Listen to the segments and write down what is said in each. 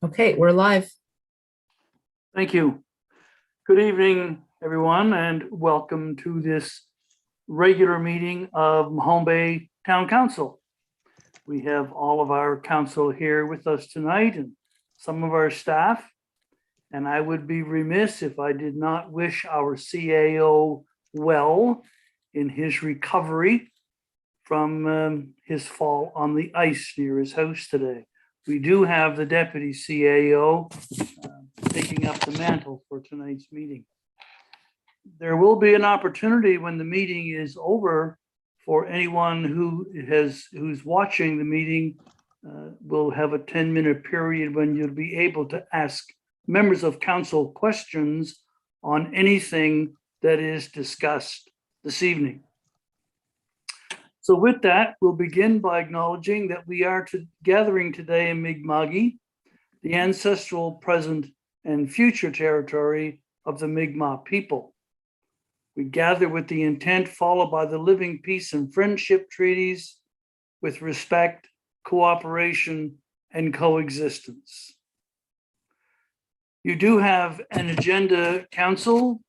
Okay, we're live. Thank you. Good evening, everyone, and welcome to this regular meeting of Mahone Bay Town Council. We have all of our council here with us tonight and some of our staff. And I would be remiss if I did not wish our CAO well in his recovery from his fall on the ice near his house today. We do have the deputy CAO taking up the mantle for tonight's meeting. There will be an opportunity when the meeting is over for anyone who's watching the meeting. We'll have a 10-minute period when you'll be able to ask members of council questions on anything that is discussed this evening. So with that, we'll begin by acknowledging that we are gathering today in Mi'kmaq, the ancestral, present, and future territory of the Mi'kmaq people. We gather with the intent followed by the living peace and friendship treaties with respect, cooperation, and coexistence. You do have an agenda, council.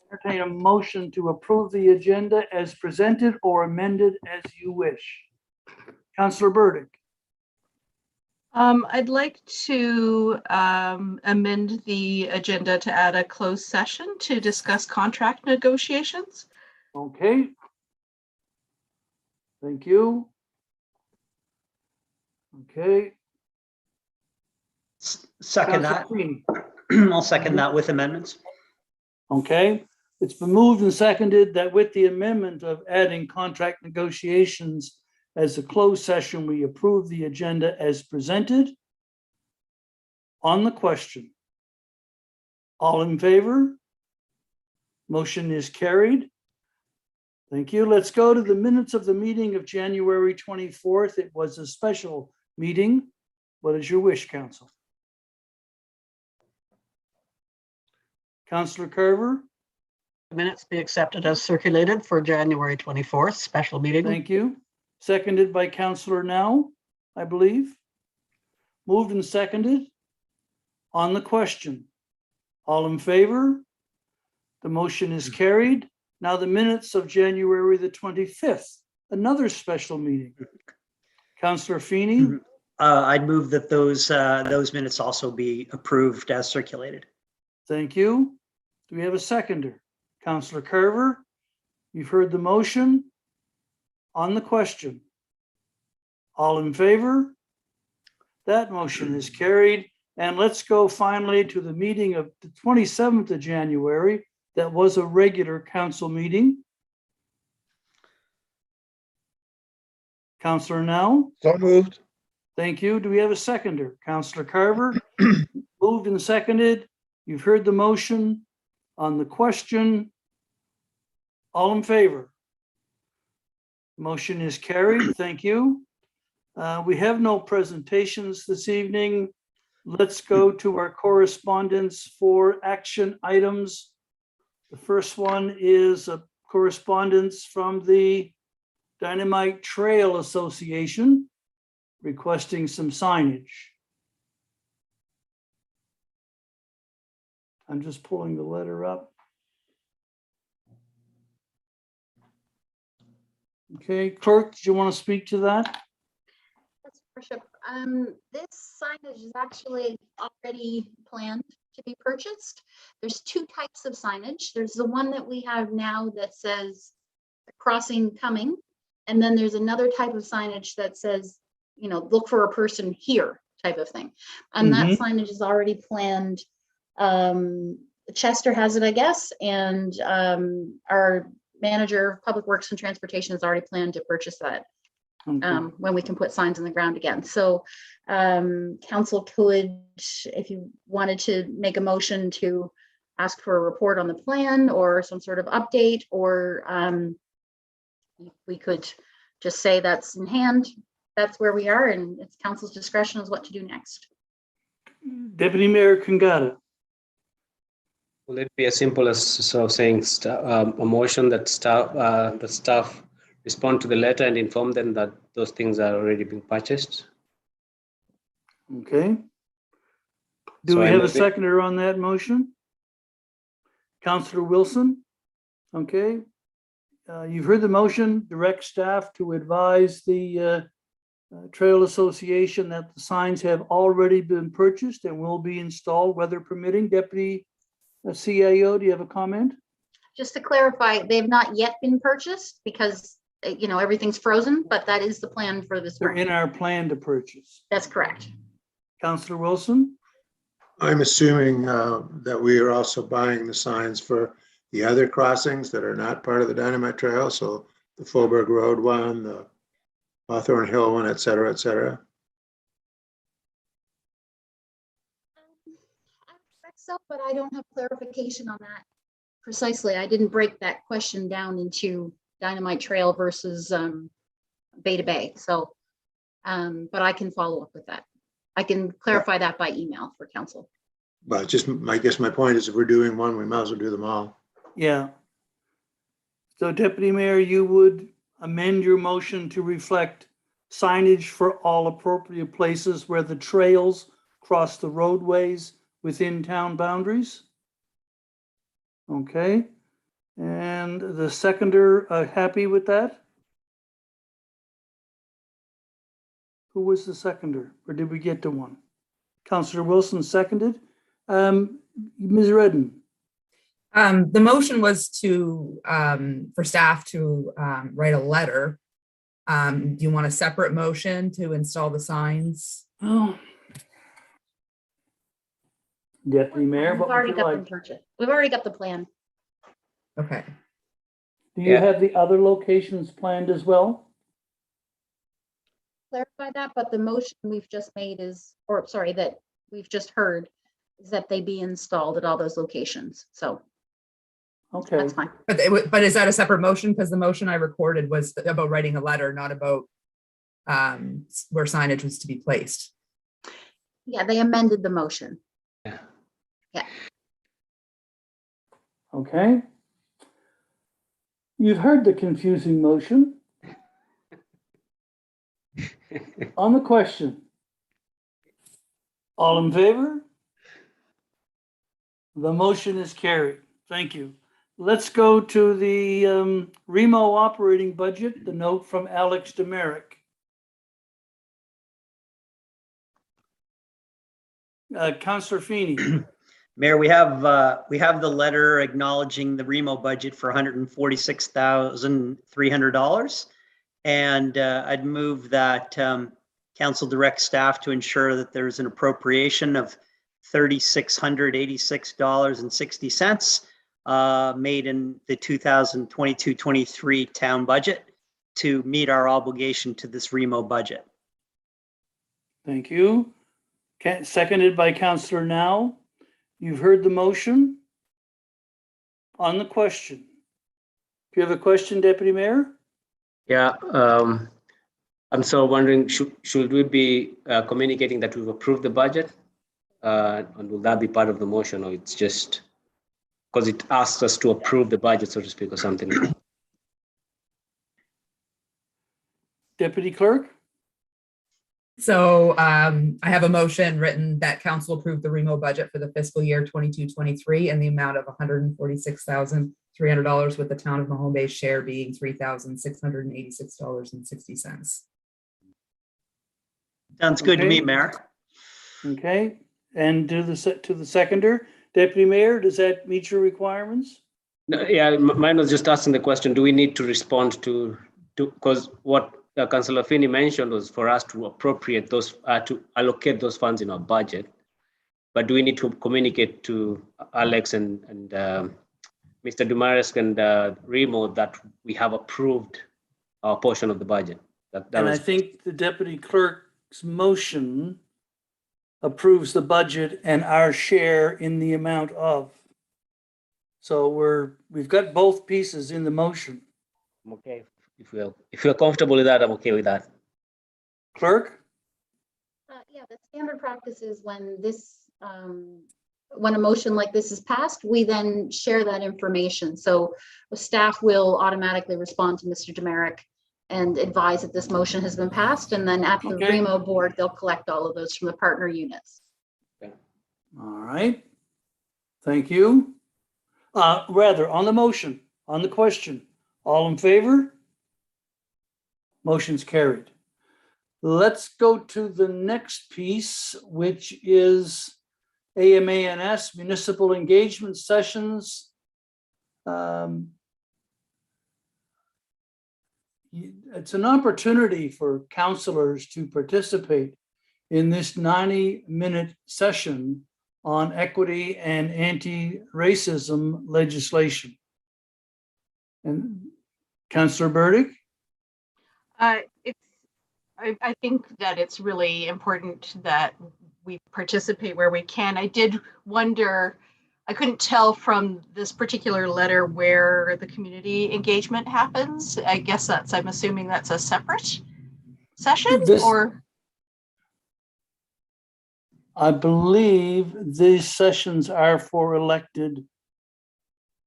Entertain a motion to approve the agenda as presented or amended as you wish. Councillor Burdick. I'd like to amend the agenda to add a closed session to discuss contract negotiations. Okay. Thank you. Okay. Second that. Councillor Feeney. I'll second that with amendments. Okay. It's been moved and seconded that with the amendment of adding contract negotiations as a closed session, we approve the agenda as presented. On the question, all in favor? Motion is carried. Thank you. Let's go to the minutes of the meeting of January 24th. It was a special meeting. What is your wish, council? Councillor Carver? Minutes be accepted as circulated for January 24th, special meeting. Thank you. Seconded by Councillor Now, I believe. Moved and seconded. On the question, all in favor? The motion is carried. Now the minutes of January the 25th, another special meeting. Councillor Feeney? I'd move that those minutes also be approved as circulated. Thank you. Do we have a seconder? Councillor Carver, you've heard the motion. On the question, all in favor? That motion is carried. And let's go finally to the meeting of the 27th of January. That was a regular council meeting. Councillor Now? So moved. Thank you. Do we have a seconder? Councillor Carver? Moved and seconded. You've heard the motion. On the question, all in favor? Motion is carried. Thank you. We have no presentations this evening. Let's go to our correspondence for action items. The first one is a correspondence from the Dynamite Trail Association requesting some signage. I'm just pulling the letter up. Okay, clerk, do you want to speak to that? Yes, Worship. This signage is actually already planned to be purchased. There's two types of signage. There's the one that we have now that says crossing coming, and then there's another type of signage that says, you know, look for a person here type of thing. And that signage is already planned. Chester has it, I guess, and our manager of Public Works and Transportation has already planned to purchase that when we can put signs in the ground again. So council could, if you wanted to make a motion to ask for a report on the plan or some sort of update, or we could just say that's in hand, that's where we are, and it's council's discretion is what to do next. Deputy Mayor Kangata. Will it be as simple as sort of saying a motion that the staff respond to the letter and inform them that those things are already being purchased? Okay. Do So we I have a move it. seconder on that motion? Councillor Wilson? Okay. You've heard the motion, direct staff to advise the Trail Association that the signs have already been purchased and will be installed, weather permitting. Deputy CAO, do you have a comment? Just to clarify, they've not yet been purchased because, everything's frozen, but that is the plan for this They're month. in our plan to purchase. That's correct. Councillor Wilson? I'm assuming that we are also buying the signs for the other crossings that are not part of the Dynamite Trail. So the Faubourg Road one, the Hawthorne Hill one, et cetera, et cetera. I expect so, but I don't have clarification on that precisely. I didn't break that question down into Dynamite Trail versus Bay to Bay. So, but I can follow up with that. I can clarify that by email for council. But just, I guess my point is if we're doing one, we might as well do them all. Yeah. So Deputy Mayor, you would amend your motion to reflect signage for all appropriate places where the trails cross the roadways within town boundaries? Okay. And the seconder, happy with that? Who was the seconder, or did we get to one? Councillor Wilson seconded. Ms. Redden? The motion was to, for staff to write a letter. Do you want a separate motion to install the signs? Oh. Deputy Mayor, We've what would already you got them like? purchased. We've already got the plan. Okay. Do you Yeah. have the other locations planned as well? Clarify that, but the motion we've just made is, or sorry, that we've just heard is that they be installed at all those locations. So Okay, that's fine. But is that a separate motion? Because the motion I recorded was about writing a letter, not about where signage was to be placed. Yeah, they amended the motion. okay. You've heard the confusing motion. On the question. All in favor? The motion is carried. Thank you. Let's go to the Remo operating budget, the note from Alex Demerick. Councillor Feeney. Mayor, we have the letter acknowledging the Remo budget for $146,300. And I'd move that council direct staff to ensure that there's an appropriation of $3,686.60 made in the 2022-23 town budget to meet our obligation to this Remo budget. Thank you. Seconded by Councillor Now. You've heard the motion. On the question. Do you have a question, Deputy Mayor? Yeah, I'm so wondering, should we be communicating that we've approved the budget? And will that be part of the motion, or it's just because it asks us to approve the budget, so to speak, or something? Deputy Clerk? So I have a motion written that council approved the Remo budget for the fiscal year 22-23 in the amount of $146,300, with the town of Mahone Bay's share being $3,686.60. Sounds good to me, Okay. Mayor. Okay, and to the seconder, Deputy Mayor, does that meet your requirements? No, yeah, mine was just asking the question, do we need to respond to because what Councillor Finney mentioned was for us to appropriate those, to allocate those funds in our budget. But do we need to communicate to Alex and Mr. Dumares and Remo that we have approved our portion of the budget? And I think the Deputy Clerk's motion approves the budget and our share in the amount of. So we've got both pieces in the motion. I'm okay. If you're comfortable with that, I'm okay with that. Clerk? Yeah, the standard practice is when this, when a motion like this is passed, we then share that information. So the staff will automatically respond to Mr. Demerick and advise that this motion has been passed. And then at the Okay. Remo board, they'll collect all of those from the partner units. All right. Thank you. Rather, on the motion, on the question, all in favor? Motion's carried. Let's go to the next piece, which is AMANS, Municipal Engagement Sessions. It's an opportunity for councillors to participate in this 90-minute session on equity and anti-racism legislation. And Councillor Burdick? I think that it's really important that we participate where we can. I did wonder, I couldn't tell from this particular letter where the community engagement happens. I guess I'm assuming that's a separate session or? I believe these sessions are for elected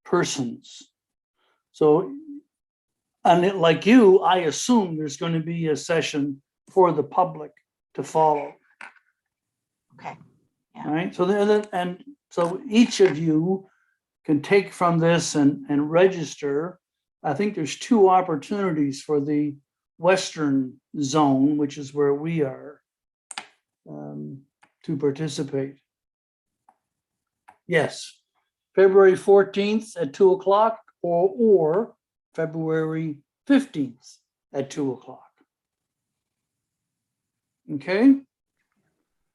persons. So, and like you, I assume there's going to be a session for the public to follow. Okay. Yeah. All right. So each of you can take from this and register. I think there's 2 opportunities for the Western zone, which is where we are, to participate. Yes, February 14th at 2 o'clock or February 15th at 2 o'clock. Okay,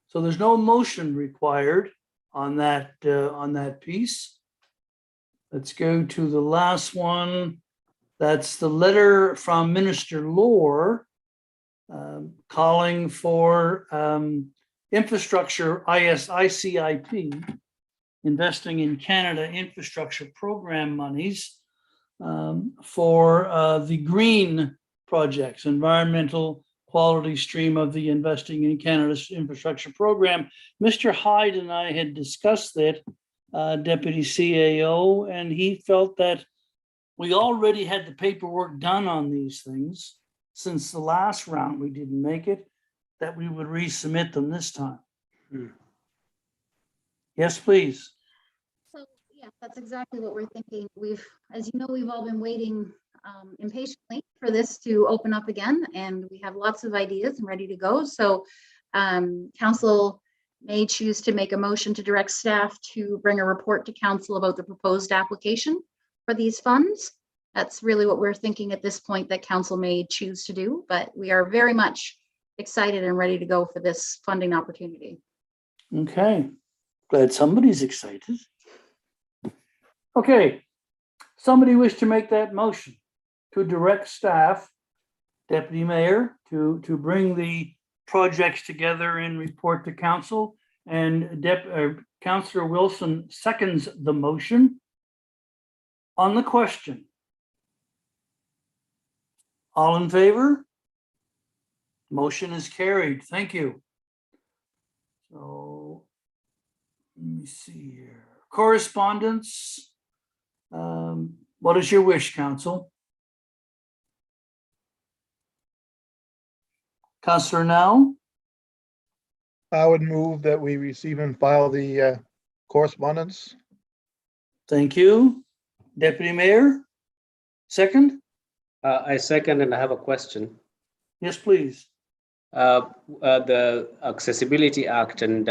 so there's no motion required on that piece. Let's go to the last one. That's the letter from Minister Lohr calling for infrastructure ICIP, Investing in Canada Infrastructure Program monies for the green projects, environmental quality stream of the Investing in Canada's Infrastructure Program. Mr. Hyde and I had discussed that, Deputy CAO, and he felt that we already had the paperwork done on these things. Since the last round we didn't make it, that we would resubmit them this time. Yes, please. So yeah, that's exactly what we're thinking. As you know, we've all been waiting impatiently for this to open up again, and we have lots of ideas and ready to go. So council may choose to make a motion to direct staff to bring a report to council about the proposed application for these funds. That's really what we're thinking at this point that council may choose to do, but we are very much excited and ready to go for this funding opportunity. Okay, glad somebody's excited. Okay, somebody wish to make that motion to direct staff, Deputy Mayor, to bring the projects together and report to council, and Councillor Wilson seconds the motion. On the question, all in favor? Motion is carried. Thank you. So let me see here. Correspondence. What is your wish, council? Councillor Now? I would move that we receive and file the correspondence. Thank you. Deputy Mayor? Second? I second, and I have a question. Yes, please. The Accessibility Act, and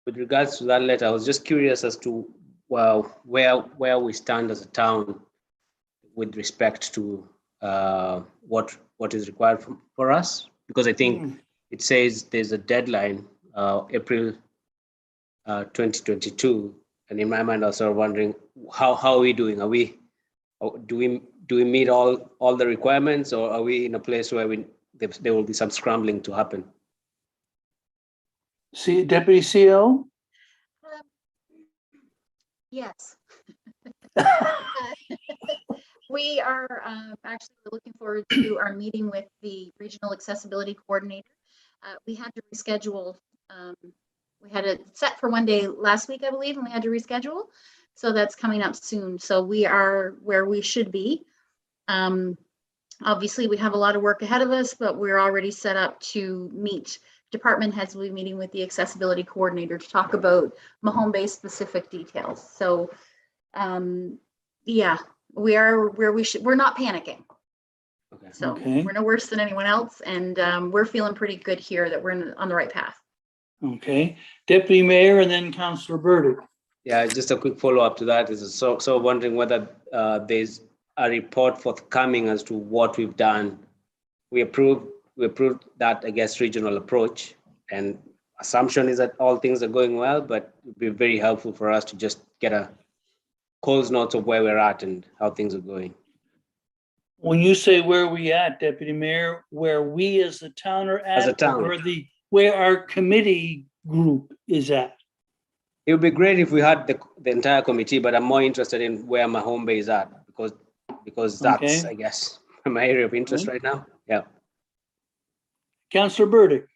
with regards to that letter, I was just curious as to where we stand as a town with respect to what is required for us, because I think it says there's a deadline, April 2022, and in my mind I was sort of wondering how are we doing? Do we meet all the requirements, or are we in a place where there will be some scrambling to happen? See, Deputy CO? Yes. We are actually looking forward to our meeting with the Regional Accessibility Coordinator. We had to reschedule. We had it set for one day last week, I believe, and we had to reschedule. So that's coming up soon. So we are where we should be. Obviously, we have a lot of work ahead of us, but we're already set up to meet. Department heads will be meeting with the accessibility coordinator to talk about Mahone Bay specific details. So, yeah, we are where we should. We're not panicking. Okay. So Okay. we're no worse than anyone else, and we're feeling pretty good here that we're on the right path. Okay, Deputy Mayor and then Councillor Burdick. Yeah, just a quick follow-up to that is so wondering whether there's a report forthcoming as to what we've done. We approved that, I guess, regional approach, and assumption is that all things are going well, but it'd be very helpful for us to just get a Cole's notes of where we're at and how things are going. When you say where we at, Deputy Mayor, where we as the town are at, As a or town. where our committee group is at? It would be great if we had the entire committee, but I'm more interested in where my home base is at because that's, Okay. I guess, my area of interest right now. Yeah. Councillor Burdick.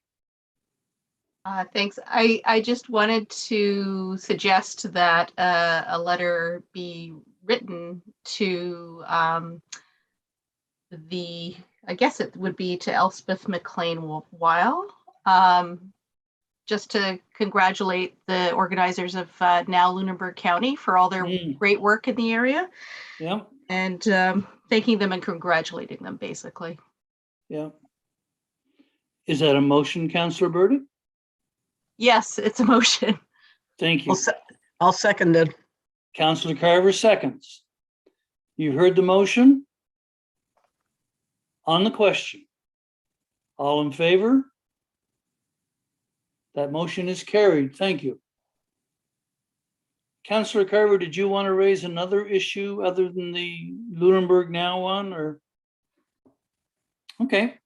Thanks. I just wanted to suggest that a letter be written to I guess it would be to Elspeth McLean Weil, just to congratulate the organizers of Now Lunenburg County for all their great work in the area. Yeah. And thanking them and congratulating them, basically. Yeah. Is that a motion, Councillor Burdick? Yes, it's a motion. Thank you. I'll second it. Councillor Carver seconds. You heard the motion. On the question. All in favor? That motion is carried. Thank you. Councillor Carver, did you want to raise another issue other than the Lunenburg Now one, or? Okay.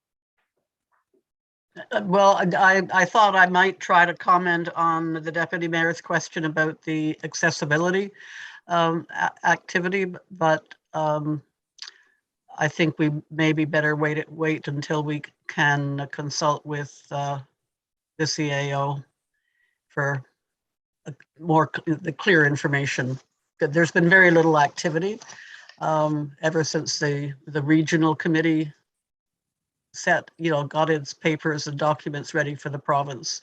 Well, I thought I might try to comment on the deputy mayor's question about the accessibility activity, but I think we maybe better wait until we can consult with the CAO for the clear information. There's been very little activity ever since the regional committee got its papers and documents ready for the province.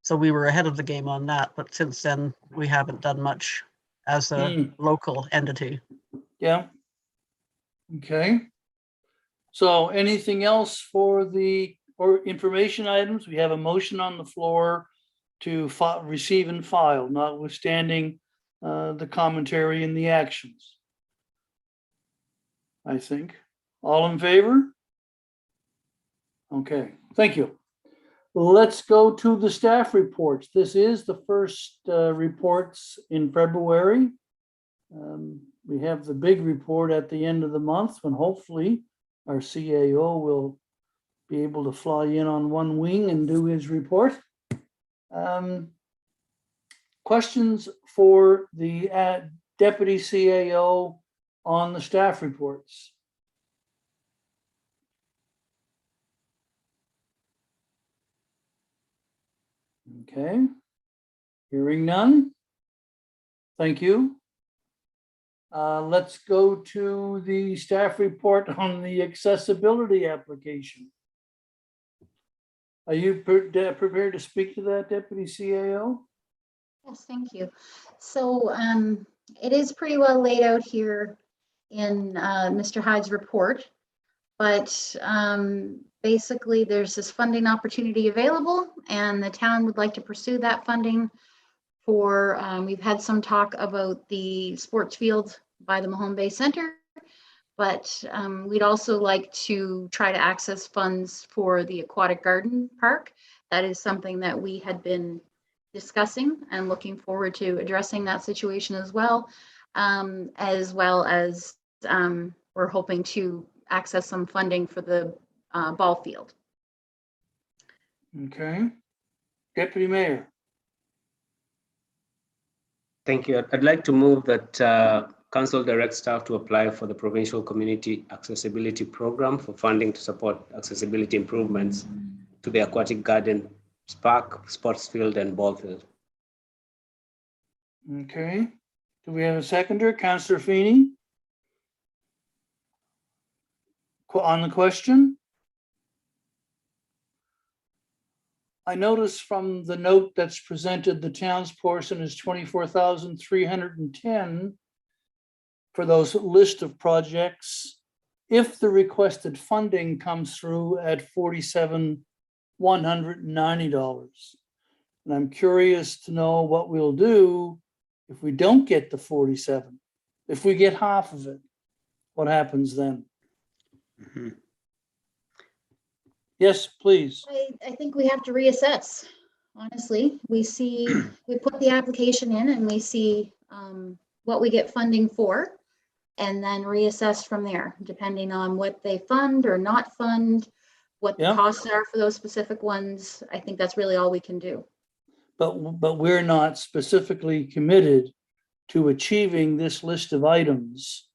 So we were ahead of the game on that, but since then we haven't done much as a local entity. Yeah. Okay. So anything else for information items? We have a motion on the floor to receive and file, notwithstanding the commentary and the actions. I think. All in favor? Okay, thank you. Let's go to the staff reports. This is the first reports in February. We have the big report at the end of the month when hopefully our CAO will be able to fly in on one wing and do his report. Questions for the Deputy CAO on the staff reports? Okay, hearing none. Thank you. Let's go to the staff report on the accessibility application. Are you prepared to speak to that, Deputy CAO? Yes, thank you. So it is pretty well laid out here in Mr. Hyde's report, but basically there's this funding opportunity available and the town would like to pursue that funding for, we've had some talk about the sports field by the Mahone Bay Center, but we'd also like to try to access funds for the aquatic garden park. That is something that we had been discussing and looking forward to addressing that situation as well as we're hoping to access some funding for the ball field. Okay. Deputy Mayor. Thank you. I'd like to move that Council direct staff to apply for the Provincial Community Accessibility Program for funding to support accessibility improvements to the aquatic garden park, sports field, and ball field. Okay. Do we have a seconder? Councillor Feeney? On the question? I notice from the note that's presented, the town's portion is 24,310 for those list of projects. If the requested funding comes through at $47,190. And I'm curious to know what we'll do if we don't get the 47. If we get half of it, what happens then? Mhm. Yes, please. I think we have to reassess, honestly. We put the application in and we see what we get funding for, and then reassess from there, depending on what they fund or not fund, what the Yeah. costs are for those specific ones. I think that's really all we can do. But we're not specifically committed to achieving this list of items.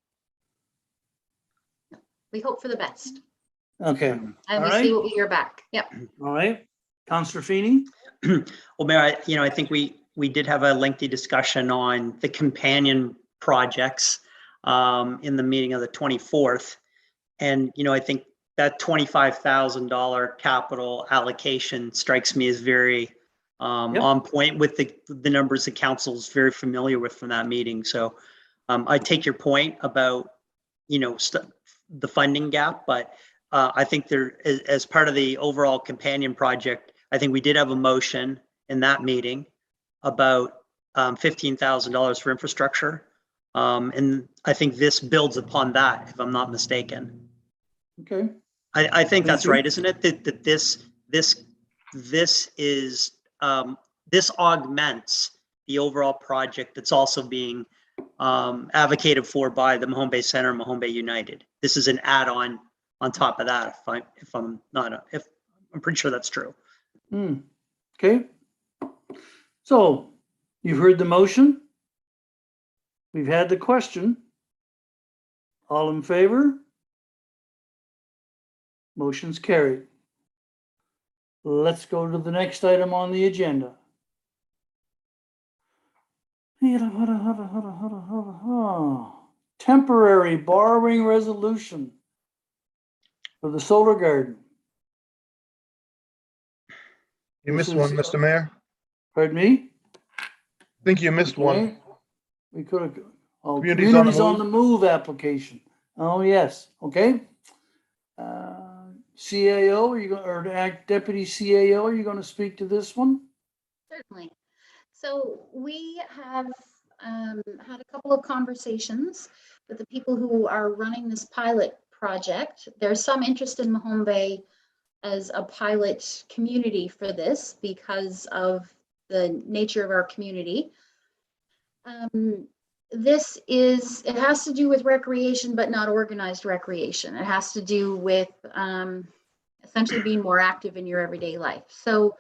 We hope for the best, Okay, and All we right. see what we hear back. Yep. all right. Councillor Feeney? Well, Mayor, I think we did have a lengthy discussion on the companion projects in the meeting of the 24th. And, I think that $25,000 capital allocation strikes me as very on point with the numbers the council's very familiar with from that meeting. So I take your point about, the funding gap, but I think there, as part of the overall companion project, I think we did have a motion in that meeting about $15,000 for infrastructure. And I think this builds upon that, if I'm not mistaken. Okay, I think Thank that's you. right, isn't it? That this augments the overall project that's also being advocated for by the Mahone Bay Center and Mahone Bay United. This is an add-on top of that. If I'm pretty sure that's true. okay. So you've heard the motion. We've had the question. All in favor? Motion's carried. Let's go to the next item on the agenda. Temporary borrowing resolution for the solar garden. You This missed one, is- Mr. Mayor. Pardon me? I think you missed one. Okay. We could have, Communities on the communities on the move application. Oh, yes, okay. CAO, are you going, or Deputy CAO, are you going to speak to this one? Certainly. So we have had a couple of conversations with the people who are running this pilot project. There's some interest in Mahone Bay as a pilot community for this because of the nature of our community. It has to do with recreation, but not organized recreation. It has to do with essentially being more active in your everyday life. So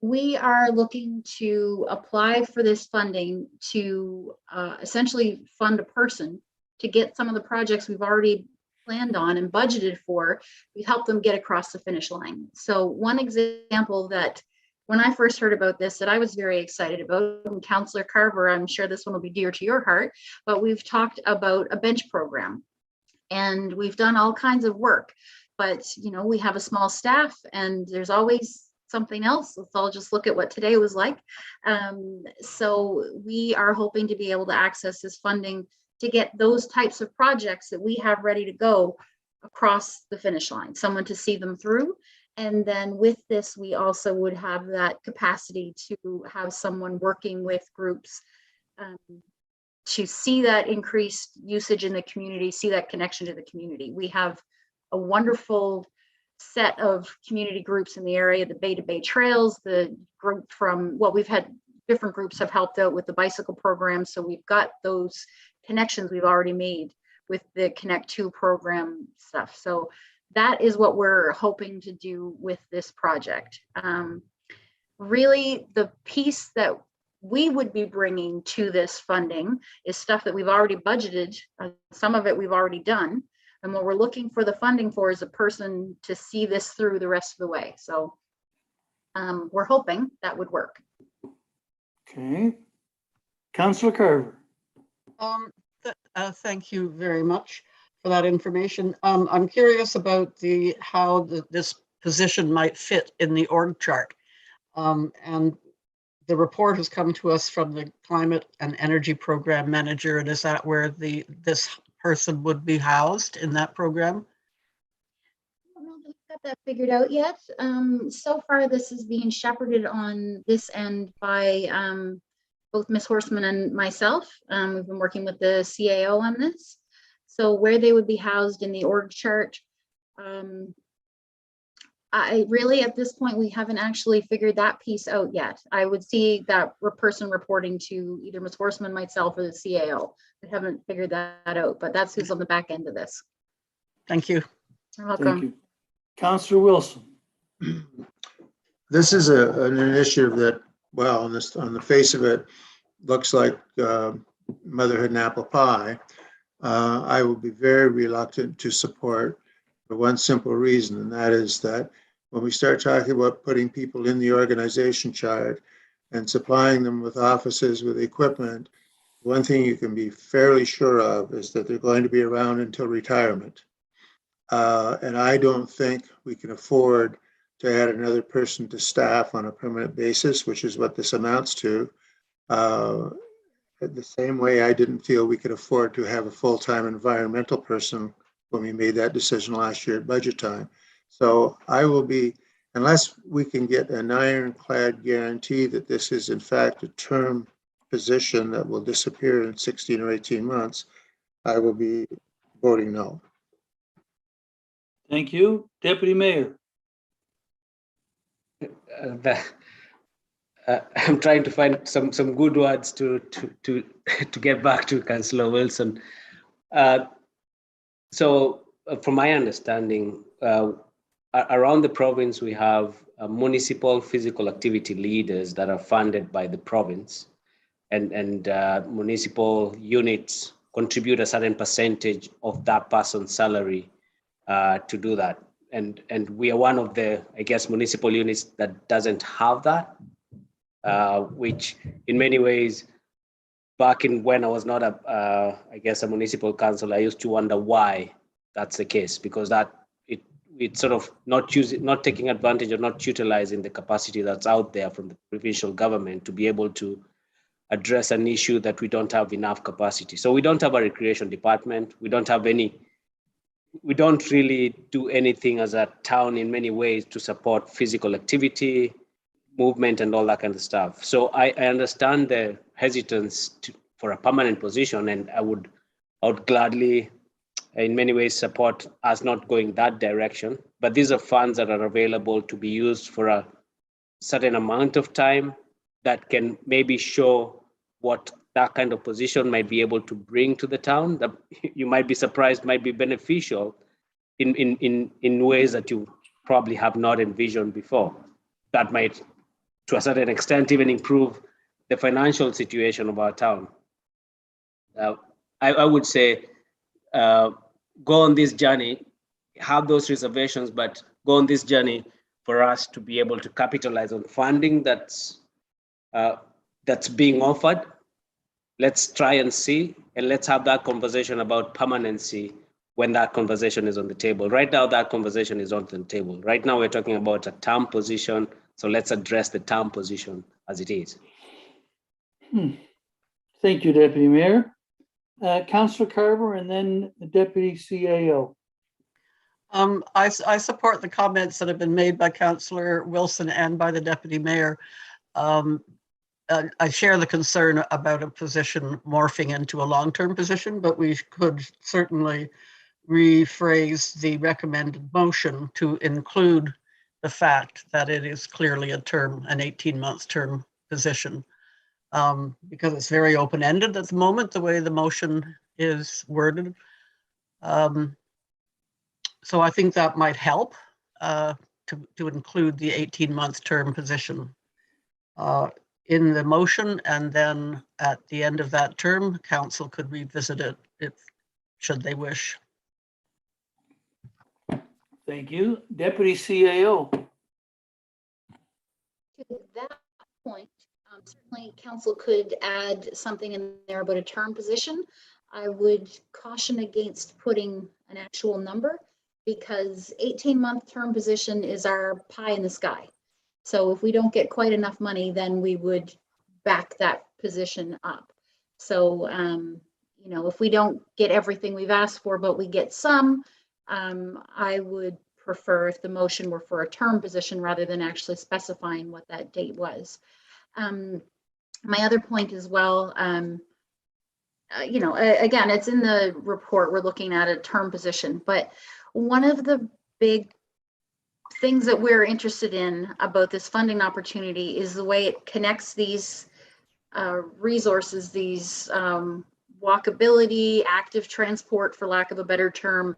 we are looking to apply for this funding to essentially fund a person to get some of the projects we've already planned on and budgeted for. We help them get across the finish line. So one example that when I first heard about this that I was very excited about, and Councillor Carver, I'm sure this one will be dear to your heart, but we've talked about a bench program and we've done all kinds of work, but we have a small staff and there's always something else. Let's all just look at what today was like. So we are hoping to be able to access this funding to get those types of projects that we have ready to go across the finish line, someone to see them through. And then with this, we also would have that capacity to have someone working with groups to see that increased usage in the community, see that connection to the community. We have a wonderful set of community groups in the area, the Bay to Bay Trails, the group from we've had different groups have helped out with the bicycle program. So we've got those connections we've already made with the Connect 2 program stuff. So that is what we're hoping to do with this project. Really, the piece that we would be bringing to this funding is stuff that we've already budgeted. Some of it we've already done. And what we're looking for the funding for is a person to see this through the rest of the way. So we're hoping that would work. Okay. Councillor Carver. Thank you very much. for that information. I'm curious about how this position might fit in the org chart. And the report has come to us from the Climate and Energy Program Manager. And is that where this person would be housed in that program? I don't know that we've got that figured out yet. So far, this is being shepherded on this end by both Ms. Horseman and myself. We've been working with the CAO on this. So where they would be housed in the org chart, I really, at this point, we haven't actually figured that piece out yet. I would see that person reporting to either Ms. Horseman, myself, or the CAO. We haven't figured that out, but that's who's on the back end of this. Thank you. You're Thank welcome. you. Councillor Wilson. This is an initiative that, well, on the face of it, looks like motherhood and apple pie. I will be very reluctant to support for one simple reason, and that is that when we start talking about putting people in the organization chart and supplying them with offices, with equipment, one thing you can be fairly sure of is that they're going to be around until retirement. And I don't think we can afford to add another person to staff on a permanent basis, which is what this amounts to. The same way I didn't feel we could afford to have a full-time environmental person when we made that decision last year at budget time. So I will be, unless we can get an ironclad guarantee that this is in fact a term position that will disappear in 16 or 18 months, I will be voting no. Thank you. Deputy Mayor. I'm trying to find some good words to get back to Councillor Wilson. So from my understanding, around the province, we have municipal physical activity leaders that are funded by the province, and municipal units contribute a certain percentage of that person's salary to do that. And we are one of the, I guess, municipal units that doesn't have that, which in many ways, back in when I was not a municipal council, I used to wonder why that's the case, because it's sort of not taking advantage or not utilizing the capacity that's out there from the provincial government to be able to address an issue that we don't have enough capacity. So we don't have a recreation department. We don't really do anything as a town in many ways to support physical activity, movement, and all that kind of stuff. So I understand the hesitance for a permanent position, and I would gladly, in many ways, support us not going that direction. But these are funds that are available to be used for a certain amount of time that can maybe show what that kind of position might be able to bring to the town, that you might be surprised might be beneficial in ways that you probably have not envisioned before. That might, to a certain extent, even improve the financial situation of our town. I would say go on this journey, have those reservations, but go on this journey for us to be able to capitalize on funding that's being offered. Let's try and see, and let's have that conversation about permanency when that conversation is on the table. Right now, that conversation is on the table. Right now, we're talking about a term position, so let's address the term position as it is. Thank you, Deputy Mayor. Councillor Carver, and then the Deputy CAO. I support the comments that have been made by Councillor Wilson and by the Deputy Mayor. I share the concern about a position morphing into a long-term position, but we could certainly rephrase the recommended motion to include the fact that it is clearly an 18-month term position, because it's very open-ended at the moment, the way the motion is worded. So I think that might help to include the 18-month term position in the motion, and then at the end of that term, council could revisit it should they wish. Thank you. Deputy CAO. To that point, certainly council could add something in there about a term position. I would caution against putting an actual number because 18-month term position is our pie in the sky. So if we don't get quite enough money, then we would back that position up. So, you know, if we don't get everything we've asked for, but we get some, I would prefer if the motion were for a term position rather than actually specifying what that date was. My other point as well, you know, again, it's in the report, we're looking at a term position, but one of the big things that we're interested in about this funding opportunity is the way it connects these resources, these walkability, active transport, for lack of a better term,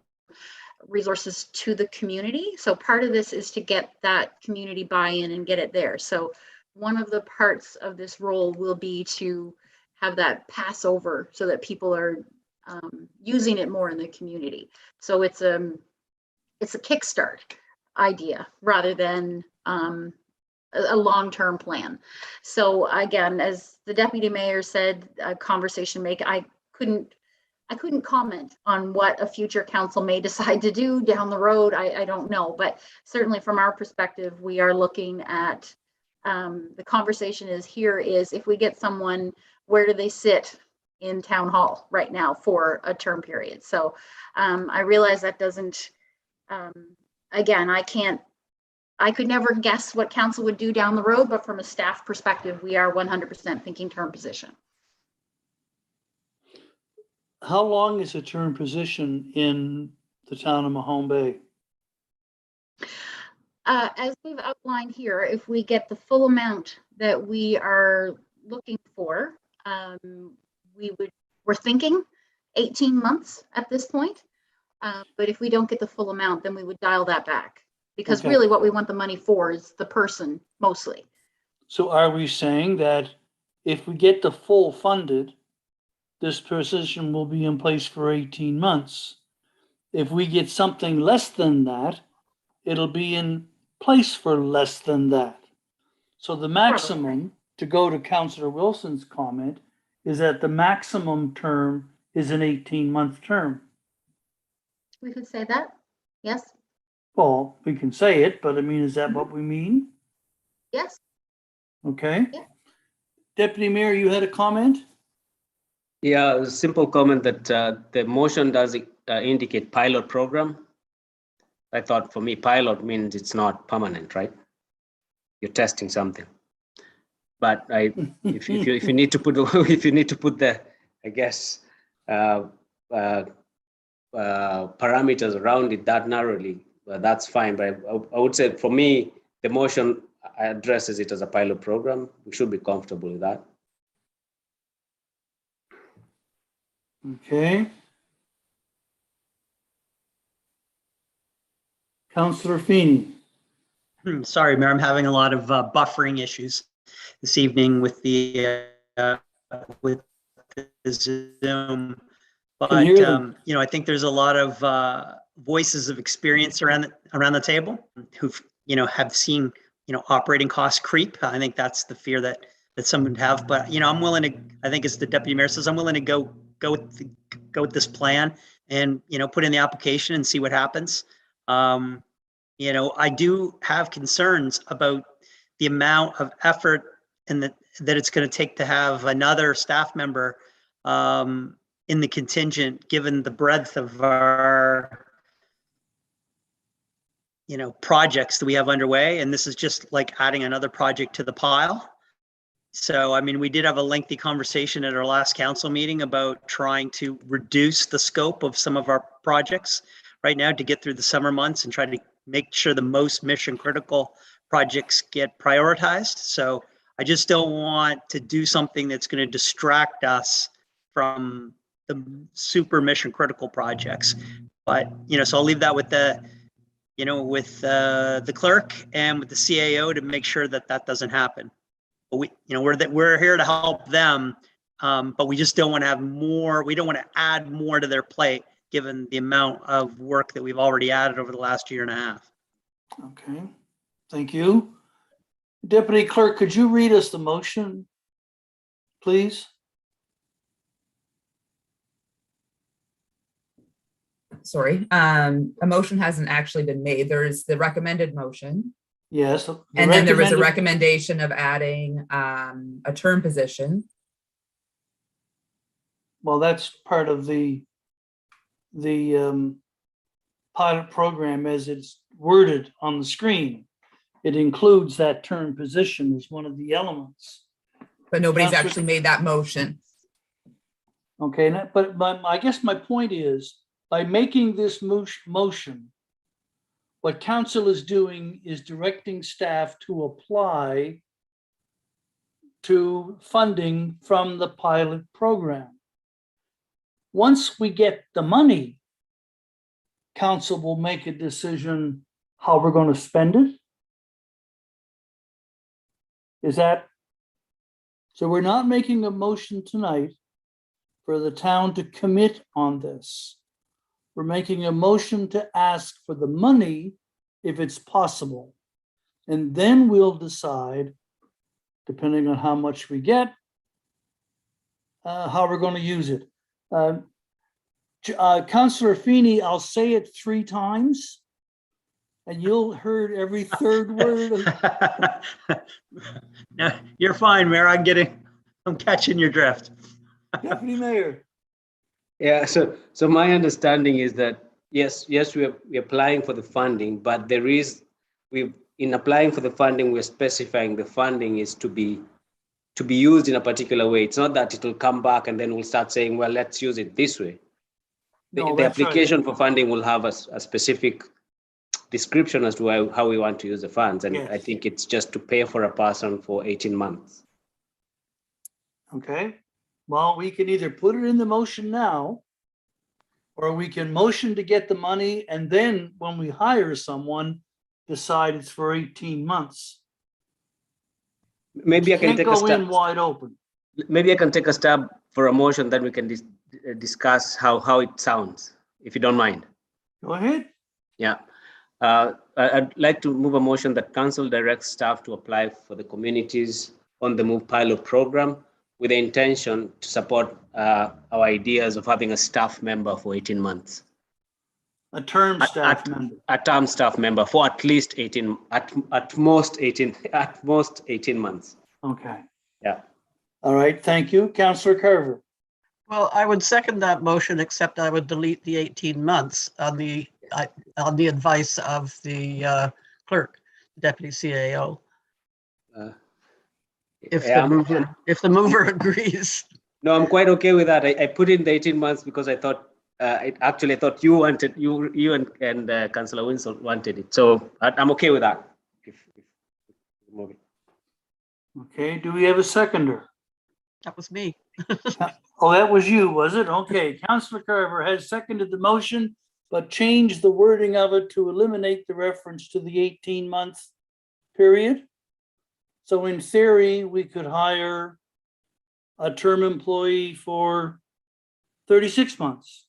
resources to the community. So part of this is to get that community buy-in and get it there. So one of the parts of this role will be to have that pass over so that people are using it more in the community. So it's a kickstart idea rather than a long-term plan. So again, as the deputy mayor said, a conversation make, I couldn't comment on what a future council may decide to do down the road. I don't know, but certainly from our perspective, we are looking at the conversation is if we get someone, where do they sit in town hall right now for a term period? So I realize that doesn't, again, I could never guess what council would do down the road, but from a staff perspective, we are 100% thinking term position. How long is a term position in the town of Mahone Bay? As we've outlined here, if we get the full amount that we are looking for, we're thinking 18 months at this point. But if we don't get the full amount, then we would dial that back. Because Okay. really what we want the money for is the person mostly. So are we saying that if we get the full funded, this position will be in place for 18 months? If we get something less than that, it'll be in place for less than that. So the maximum, to go to Councillor Wilson's comment, is that the maximum term is an 18-month term. We could say that, yes, Well, we can say it, but I mean, is that what we mean? yes. Okay. Yeah. Deputy Mayor, you had a comment? Yeah, a simple comment that the motion does indicate pilot program. I thought for me, pilot means it's not permanent, right? You're testing something. But if you need to put the, I guess, parameters around it that narrowly, that's fine. But I would say for me, the motion addresses it as a pilot program. We should be comfortable with that. Okay. Councillor Feeney. Sorry, Mayor, I'm having a lot of buffering issues this evening with the Zoom. But hear them. you know, I think there's a lot of voices of experience around the table who've, you know, have seen, you know, operating costs creep. I think that's the fear that some would have. But you know, I'm willing to. I think as the deputy mayor says, I'm willing to go with this plan and, you know, put in the application and see what happens. You know, I do have concerns about the amount of effort and that it's going to take to have another staff member in the contingent, given the breadth of our, you know, projects that we have underway. And this is just like adding another project to the pile. So, I mean, we did have a lengthy conversation at our last council meeting about trying to reduce the scope of some of our projects right now to get through the summer months and try to make sure the most mission critical projects get prioritized. So I just don't want to do something that's going to distract us from the super mission critical projects. But, you know, so I'll leave that with the, you know, with the clerk and with the CAO to make sure that that doesn't happen. But we, you know, we're here to help them, but we just don't want to have more. We don't want to add more to their plate, given the amount of work that we've already added over the last year and a half. Okay, thank you. Deputy Clerk, could you read us the motion, please? sorry, a motion hasn't actually been made. There is the recommended motion. Yes. the And then there was a recommended- recommendation of adding a term position. Well, that's part of the pilot program as it's worded on the screen. It includes that term position as one of the elements. But nobody's Councillor- actually made that motion. Okay, but I guess my point is, by making this motion, what council is doing is directing staff to apply to funding from the pilot program. Once we get the money, council will make a decision how we're going to spend it. Is that, so we're not making a motion tonight for the town to commit on this. We're making a motion to ask for the money if it's possible. And then we'll decide, depending on how much we get, how we're going to use it. Councillor Feeney, I'll say it 3 times and you'll heard every third word. No, you're fine, Mayor. I'm catching your drift. Deputy Mayor. Yeah, so my understanding is that yes, we're applying for the funding, but in applying for the funding, we're specifying the funding is to be used in a particular way. It's not that it will come back and then we'll start saying, well, let's use it this way. No, The that's right. application for funding will have a specific description as to how we want to use the funds. And Yes. I think it's just to pay for a person for 18 months. Okay, well, we can either put it in the motion now, or we can motion to get the money, and then when we hire someone, decide it's for 18 months. Maybe I can Can't take a go in stab. wide open. Maybe I can take a stab for a motion, then we can discuss how it sounds, if you don't mind. Go ahead. Yeah. I'd like to move a motion that council directs staff to apply for the communities on the Move pilot program with the intention to support our ideas of having a staff member for 18 months. A term staff member. A term staff member for at least 18, at most 18 months. Okay. Yeah. All right, thank you. Councillor Carver. Well, I would second that motion, except I would delete the 18 months on the advice of the clerk, deputy CAO. If the mover agrees. No, I'm quite okay with that. I put in the 18 months because I thought I thought you wanted you and Councillor Winslow wanted it. So I'm okay with that. Okay, do we have a seconder? That was me. Oh, that was you, was it? Okay, Councillor Carver has seconded the motion, but changed the wording of it to eliminate the reference to the 18-month period. So in theory, we could hire a term employee for 36 months.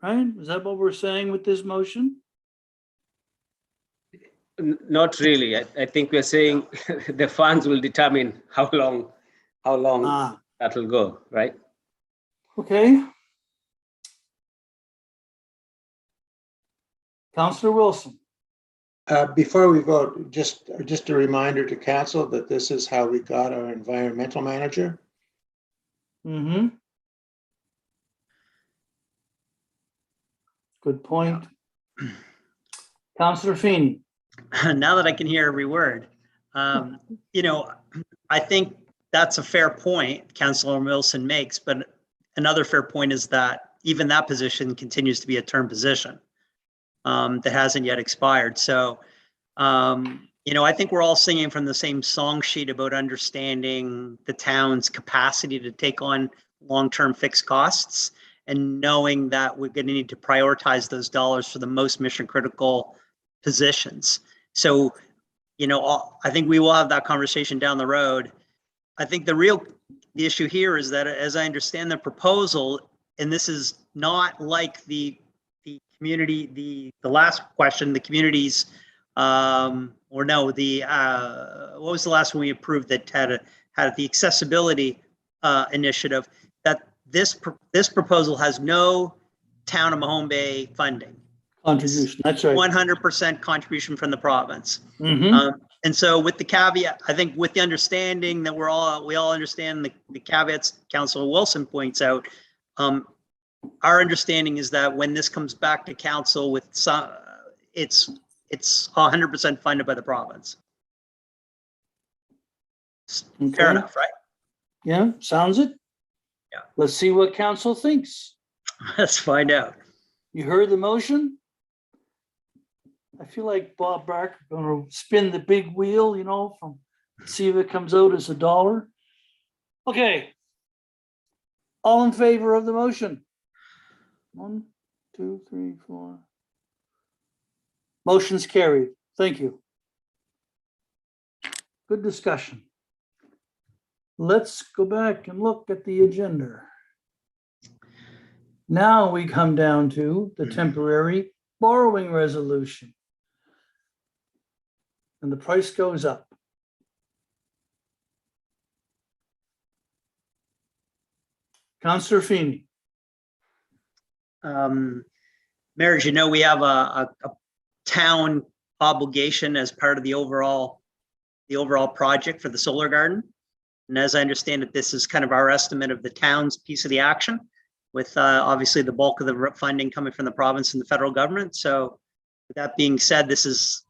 Right? Is that what we're saying with this motion? Not really. I think we're saying the funds will determine how long that will go, right? Okay. Councillor Wilson. Before we vote, just a reminder to council that this is how we got our environmental manager. Mm-hmm. Good point. Councillor Feeney. Now that I can hear every word, I think that's a fair point Councillor Wilson makes, but another fair point is that even that position continues to be a term position that hasn't yet expired. So, I think we're all singing from the same song sheet about understanding the town's capacity to take on long-term fixed costs and knowing that we're going to need to prioritize those dollars for the most mission critical positions. So, I think we will have that conversation down the road. I think the issue here is that, as I understand the proposal, and this is not like the community, the last question, the communities, what was the last one we approved that had the accessibility initiative, that this proposal has no town of Mahone Bay funding. Contribution, that's right. 100% contribution from the province. Mhm. And so with the caveat, I think with the understanding that we all understand the caveats Councillor Wilson points out, our understanding is that when this comes back to council with some, it's 100% funded by the province. Okay. Fair enough, right? Yeah, sounds it. Yeah. Let's see what council thinks. Let's find out. You heard the motion? I feel like Bob Barker gonna spin the big wheel, you know, see if it comes out as $1. Okay. All in favor of the motion? 1, 2, 3, 4. Motion's carried. Thank you. Good discussion. Let's go back and look at the agenda. Now we come down to the temporary borrowing resolution. And the price goes up. Councillor Feeney. Mayor, as you know, we have a town obligation as part of the overall project for the solar garden. And as I understand it, this is kind of our estimate of the town's piece of the action, with obviously the bulk of the funding coming from the province and the federal government. So with that being said, this is,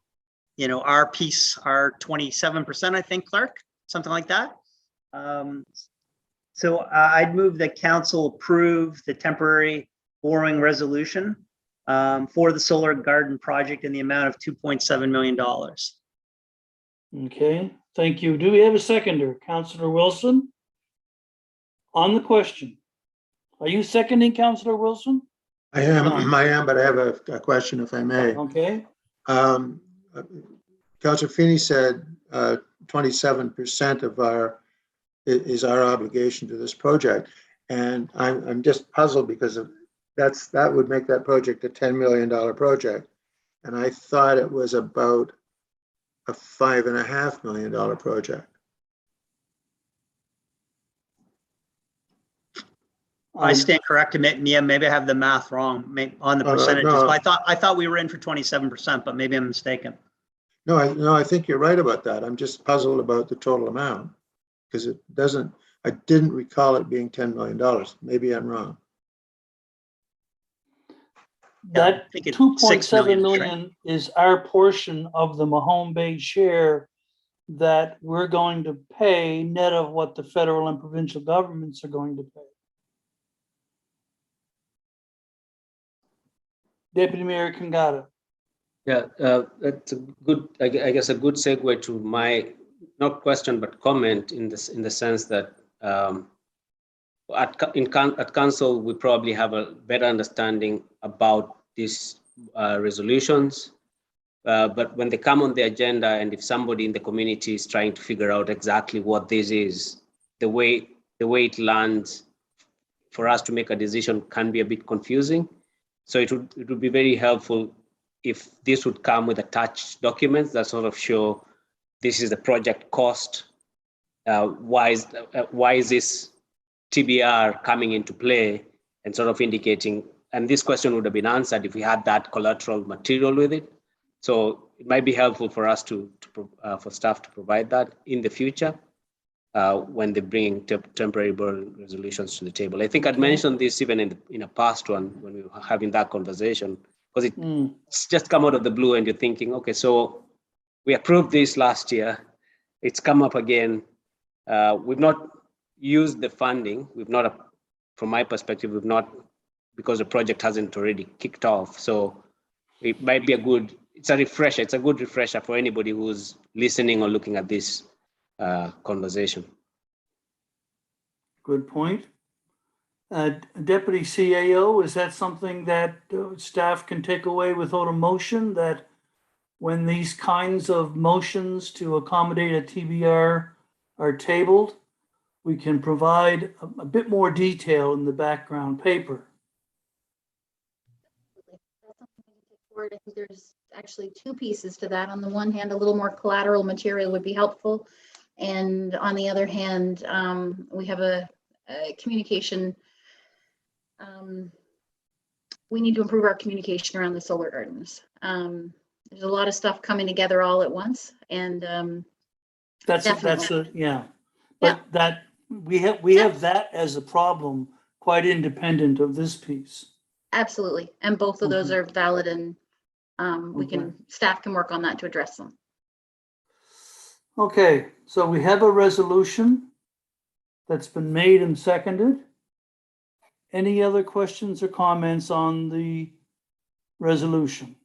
our piece, our 27%, I think, clerk, something like that. So I'd move that council approve the temporary borrowing resolution for the solar garden project in the amount of $2.7 million. Okay, thank you. Do we have a seconder? Councillor Wilson? On the question. Are you seconding, Councillor Wilson? I am, but I have a question if I may. Okay. Councillor Feeney said 27% of is our obligation to this project. And I'm just puzzled because that would make that project a $10 million project. And I thought it was about a $5.5 million project. I stand corrected. Yeah, maybe I have the math wrong on the percentages. No. But I thought we were in for 27%, but maybe I'm mistaken. No, I think you're right about that. I'm just puzzled about the total amount because I didn't recall it being $10 million. Maybe I'm wrong. That I think it's 2.7 $6 million, million is our portion of the Mahone Bay share that we're going to pay net of what the federal and provincial governments are going to pay. Deputy Mayor Kangata. Yeah, that's a good, I guess, a good segue to my not question but comment in the sense that at council we probably have a better understanding about these resolutions, but when they come on the agenda and if somebody in the community is trying to figure out exactly what this is, the way it lands for us to make a decision can be a bit confusing. So it would be very helpful if this would come with attached documents that sort of show this is the project cost, why is this TBR coming into play, and sort of indicating, and this question would have been answered if we had that collateral material with it. So it might be helpful for us for staff to provide that in the future when they bring temporary borrowing resolutions to the table. I think I'd mentioned this even in a past one when we were having that conversation, because it's just come out of the blue and you're thinking, okay, so we approved this last year, it's come up again. We've not used the funding. From my perspective, we've not, because the project hasn't already kicked off. So it might be it's a refresher. It's a good refresher for anybody who's listening or looking at this conversation. Good point. Deputy CAO, is that something that staff can take away without a motion, that when these kinds of motions to accommodate a TBR are tabled, we can provide a bit more detail in the background paper? I think there's actually two pieces to that. On the one hand, a little more collateral material would be helpful. And on the other hand, we have a communication we need to improve our communication around the solar gardens. There's a lot of stuff coming together all at once, and That's Definitely. yeah. But that, we have that as a problem, quite independent of this piece. absolutely, and both of those Okay. are valid, and staff can work on that to address them. Okay, so we have a resolution that's been made and seconded. Any other questions or comments on the resolution?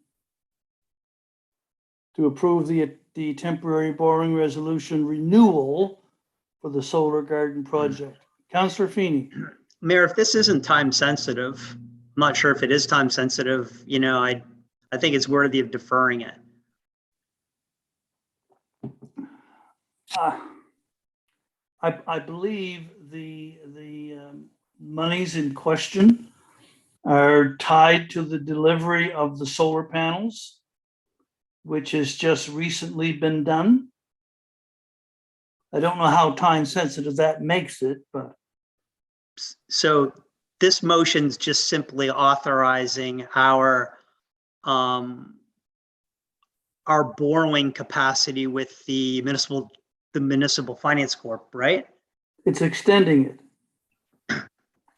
To approve the temporary borrowing resolution renewal for the solar garden project. Councillor Feeney. Mayor, if this isn't time sensitive, I'm not sure if it is time sensitive, you know, I think it's worthy of deferring it. I believe the monies in question are tied to the delivery of the solar panels, which has just recently been done. I don't know how time sensitive that makes it, but So this motion's just simply authorizing our borrowing capacity with the municipal finance corp, right? it's extending it.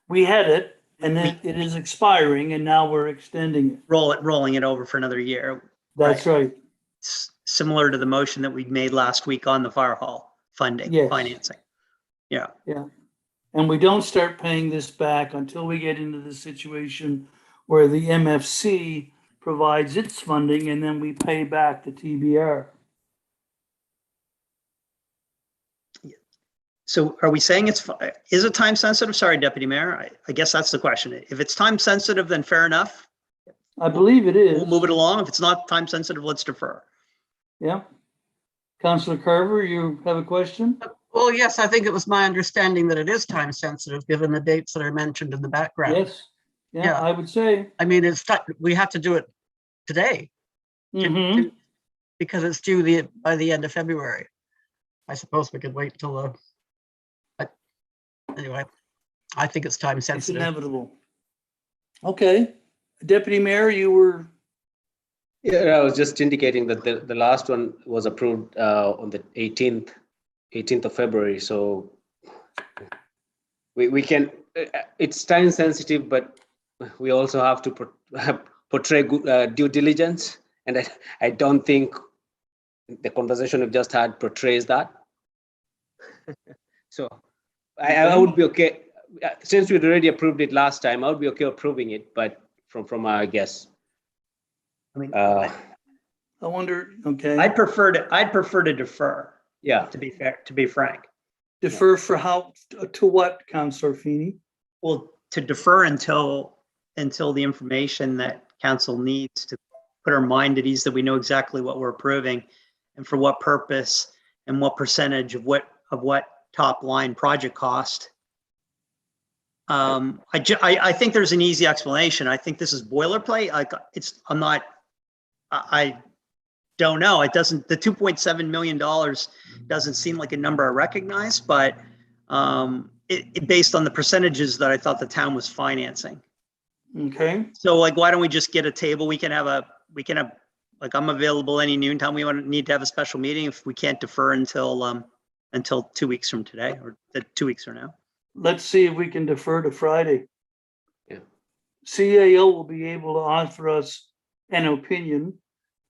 We had it and then it is expiring and now we're extending it. Rolling it over for another year. That's right. Similar to the motion that we made last week on the fire hall funding, Yes. financing. Yeah. Yeah. And we don't start paying this back until we get into the situation where the MFC provides its funding and then we pay back the TBR. So are we saying is it time sensitive? Sorry, Deputy Mayor. I guess that's the question. If it's time sensitive, then fair enough. I believe it is. We'll move it along. If it's not time sensitive, let's defer. Yeah. Councillor Carver, you have a question? Well, yes, I think it was my understanding that it is time sensitive, given the dates that are mentioned in the background. Yes. Yeah, Yeah. I would say. I mean, we have to do it today Mhm. because it's due by the end of February. I suppose we could wait till but anyway, I think it's time It's sensitive. inevitable. Okay. Deputy Mayor, you were, Yeah, I was just indicating that the last one was approved on the 18th of February. So we can, it's time sensitive, but we also have to portray due diligence. And I don't think the conversation we've just had portrays that. So I would be okay, since we'd already approved it last time, I would be okay approving it, but from I guess. I mean, I wonder, okay. I'd prefer to defer, Yeah. to be fair, to be frank. Defer for how, to what, Councillor Feeney? Well, to defer until the information that council needs to put our mind at ease that we know exactly what we're approving and for what purpose and what percentage of what top line project cost. I think there's an easy explanation. I think this is boilerplate. I don't know. It doesn't, the $2.7 million doesn't seem like a number I recognize, but it based on the percentages that I thought the town was financing. Okay. So like, why don't we just get a table? We can have, like, I'm available any noontime. We need to have a special meeting if we can't defer until 2 weeks from today or 2 weeks from now. Let's see if we can defer to Friday. Yeah. CAO will be able to offer us an opinion.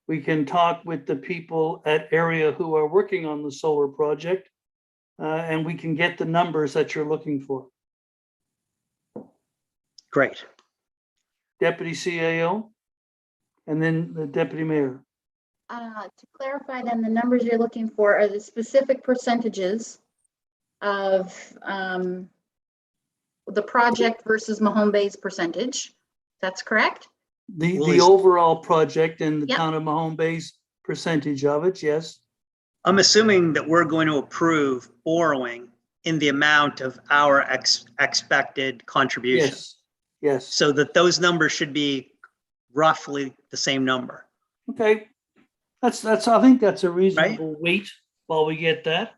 We can talk with the people at area who are working on the solar project, and we can get the numbers that you're looking for. Great. Deputy CAO, and then the Deputy Mayor. To clarify then, the numbers you're looking for are the specific percentages of the project versus Mahone Bay's percentage. That's correct? The overall project and the Yep. town of Mahone Bay's percentage of it, yes. I'm assuming that we're going to approve borrowing in the amount of our expected contribution. Yes, yes. So that those numbers should be roughly the same number. Okay. That's, I think that's a reasonable wait while we get that.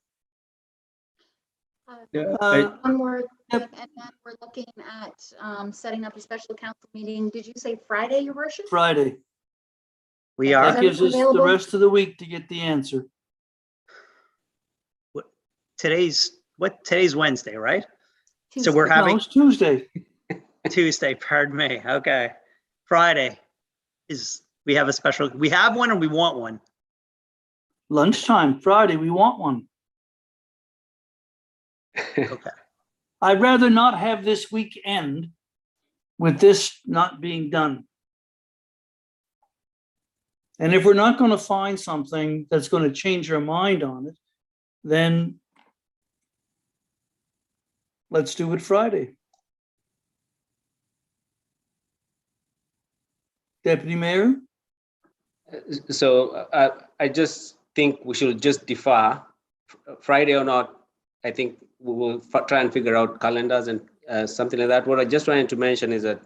Yeah, Uh, One more Yep. And then we're looking at setting up a special council meeting. Did you say Friday, your worship? Friday. We That are, gives us the available? rest of the week to get the answer. today's Wednesday, right? So we're Tuesday. No, having it's Tuesday. Tuesday, pardon me. Okay. Friday we have a special, we have one or we want one? Lunchtime, Friday, we want one. Okay. I'd rather not have this week end with this not being done. And if we're not going to find something that's going to change our mind on it, then let's do it Friday. Deputy Mayor? So I just think we should just defer Friday or not. I think we will try and figure out calendars and something like that. What I just wanted to mention is that,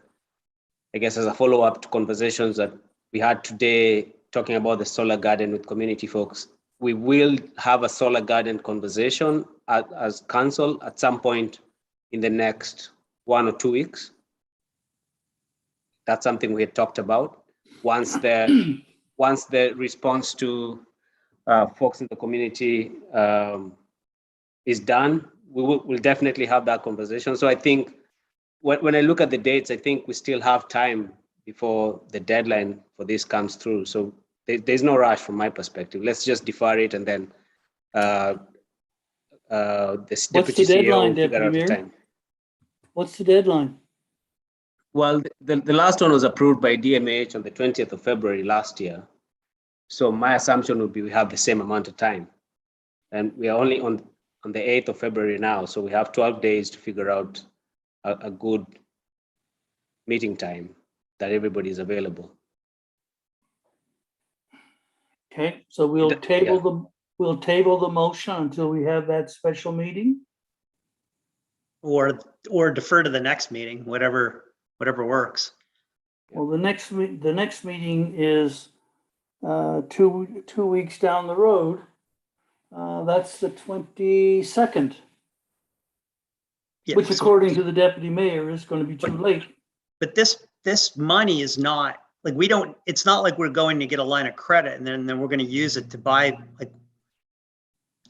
I guess, as a follow-up to conversations that we had today talking about the solar garden with community folks, we will have a solar garden conversation as council at some point in the next 1 or 2 weeks. That's something we had talked about. Once the response to folks in the community is done, we'll definitely have that conversation. So I think when I look at the dates, I think we still have time before the deadline for this comes through. So there's no rush from my perspective. Let's just defer it, and then the deputy deadline, CEO figure Deputy out the Mayor? time. What's the deadline? Well, the last one was approved by DMH on the 20th of February last year. So my assumption would be we have the same amount of time. And we are only on the 8th of February now. So we have 12 days to figure out a good meeting time that everybody is available. Okay, so we'll Yeah. table the motion until we have that special meeting. Or defer to the next meeting, whatever works. Well, the next meeting is 2 weeks down the road. That's the 22nd, Yeah, which so- according to the deputy mayor is going to be too late. But this money is not, like, it's not like we're going to get a line of credit and then we're going to use it to buy, like,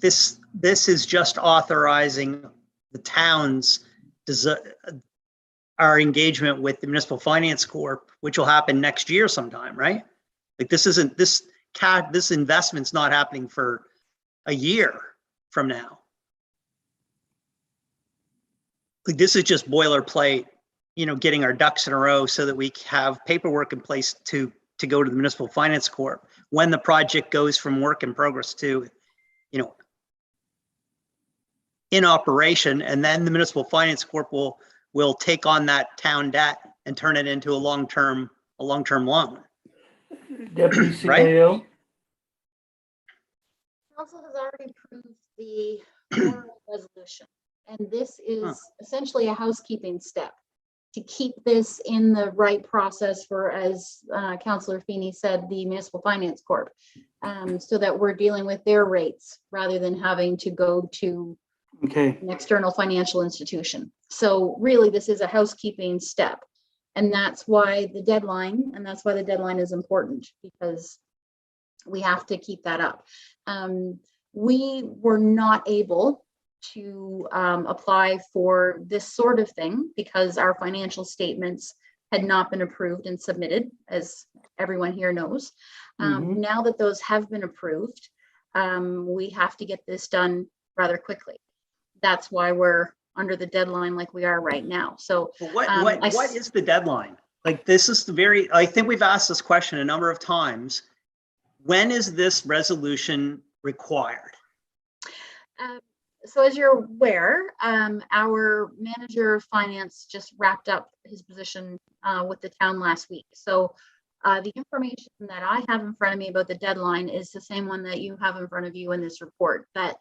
this is just authorizing the town's our engagement with the Municipal Finance Corp, which will happen next year sometime, right? Like, this investment's not happening for a year from now. Like, this is just boilerplate, getting our ducks in a row so that we have paperwork in place to go to the Municipal Finance Corp when the project goes from work in progress to, in operation, and then the Municipal Finance Corp will take on that town debt and turn it into a long-term loan. Deputy Right? CAO? Council has already approved the oral resolution, and this is essentially a housekeeping step to keep this in the right process for, as Councillor Feeney said, the Municipal Finance Corp, so that we're dealing with their rates rather than having to go to Okay, an external financial institution. So really, this is a housekeeping step, and that's why the deadline is important, because we have to keep that up. We were not able to apply for this sort of thing because our financial statements had not been approved and submitted, as everyone here knows. Now that those have been approved, we have to get this done rather quickly. That's why we're under the deadline like we are right now. So What is the deadline? Like, this is I think we've asked this question a number of times. When is this resolution required? So as you're aware, our manager of finance just wrapped up his position with the town last week. So the information that I have in front of me about the deadline is the same one that you have in front of you in this report, that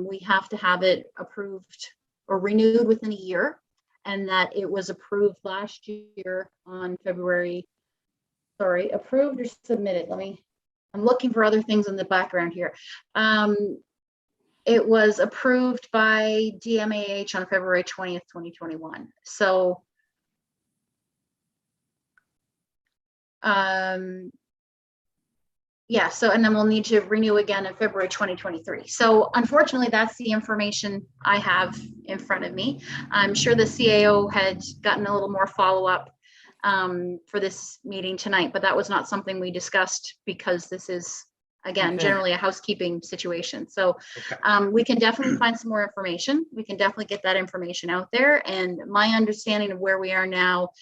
we have to have it approved or renewed within a year, and that it was approved last year on approved or submitted. I'm looking for other things in the background here. It was approved by DMAH on February 20th, 2021. So yeah, so, and then we'll need to renew again in February 2023. So unfortunately, that's the information I have in front of me. I'm sure the CAO had gotten a little more follow-up for this meeting tonight, but that was not something we discussed because this is, again, Okay. generally a housekeeping situation. So Okay. we can definitely find some more information. We can definitely get that information out there. And my understanding of where we are now,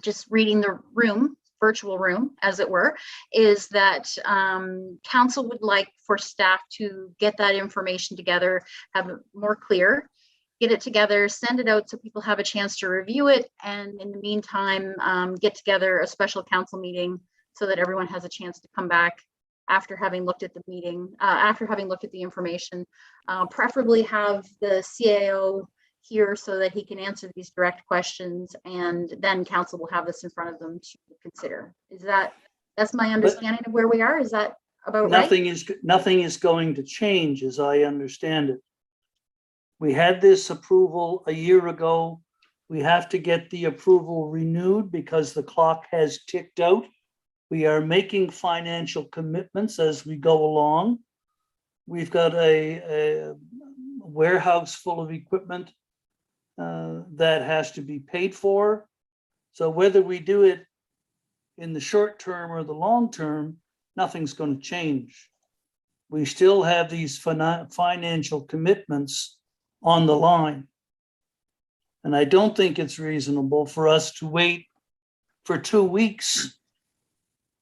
just reading the room, virtual room, as it were, is that council would like for staff to get that information together, have it more clear, get it together, send it out so people have a chance to review it, and in the meantime, get together a special council meeting so that everyone has a chance to come back after having looked at the meeting, after having looked at the information, preferably have the CAO here so that he can answer these direct questions, and then council will have this in front of them to consider. That's my understanding of where we are. Is that about right? Nothing is going to change as I understand it. We had this approval a year ago. We have to get the approval renewed because the clock has ticked out. We are making financial commitments as we go along. We've got a warehouse full of equipment that has to be paid for. So whether we do it in the short term or the long term, nothing's going to change. We still have these financial commitments on the line. And I don't think it's reasonable for us to wait for 2 weeks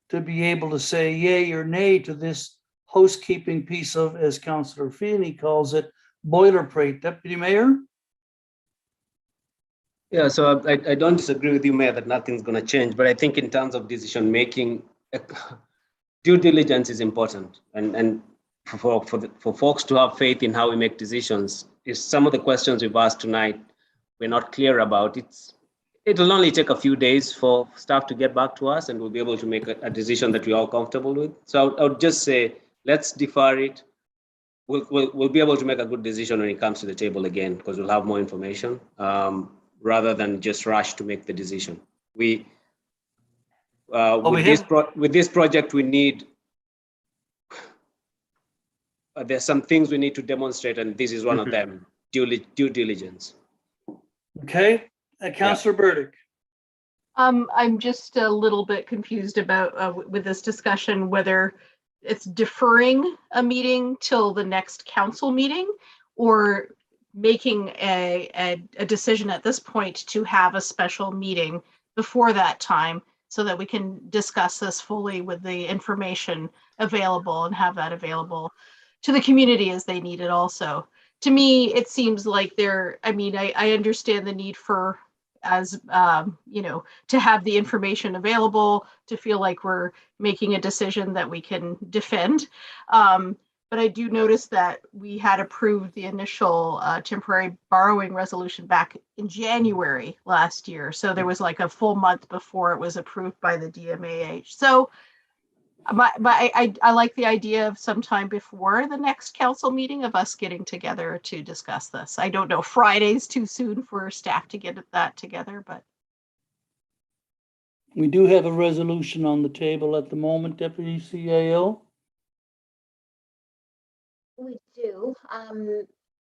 to be able to say yay or nay to this housekeeping piece of, as Councillor Feeney calls it, boilerplate. Deputy Mayor? Yeah, so I don't disagree with you, Mayor, that nothing's going to change. But I think in terms of decision making, due diligence is important. And for folks to have faith in how we make decisions, if some of the questions we've asked tonight we're not clear about, it'll only take a few days for staff to get back to us, and we'll be able to make a decision that we're all comfortable with. So I would just say, let's defer it. We'll be able to make a good decision when it comes to the table again, because we'll have more information. Rather than just rush to make the decision. With this project, we need, there's some things we need to demonstrate, and this is one of them, due diligence. Okay, Councillor Burdick. I'm just a little bit confused about with this discussion, whether it's deferring a meeting till the next council meeting or making a decision at this point to have a special meeting before that time so that we can discuss this fully with the information available and have that available to the community as they need it also. To me, it seems like I understand the need for, as to have the information available, to feel like we're making a decision that we can defend. But I do notice that we had approved the initial temporary borrowing resolution back in January last year. So there was like a full month before it was approved by the DMAH. So I like the idea of sometime before the next council meeting of us getting together to discuss this. I don't know, Friday's too soon for staff to get that together, but. We do have a resolution on the table at the moment, Deputy CAO. We do.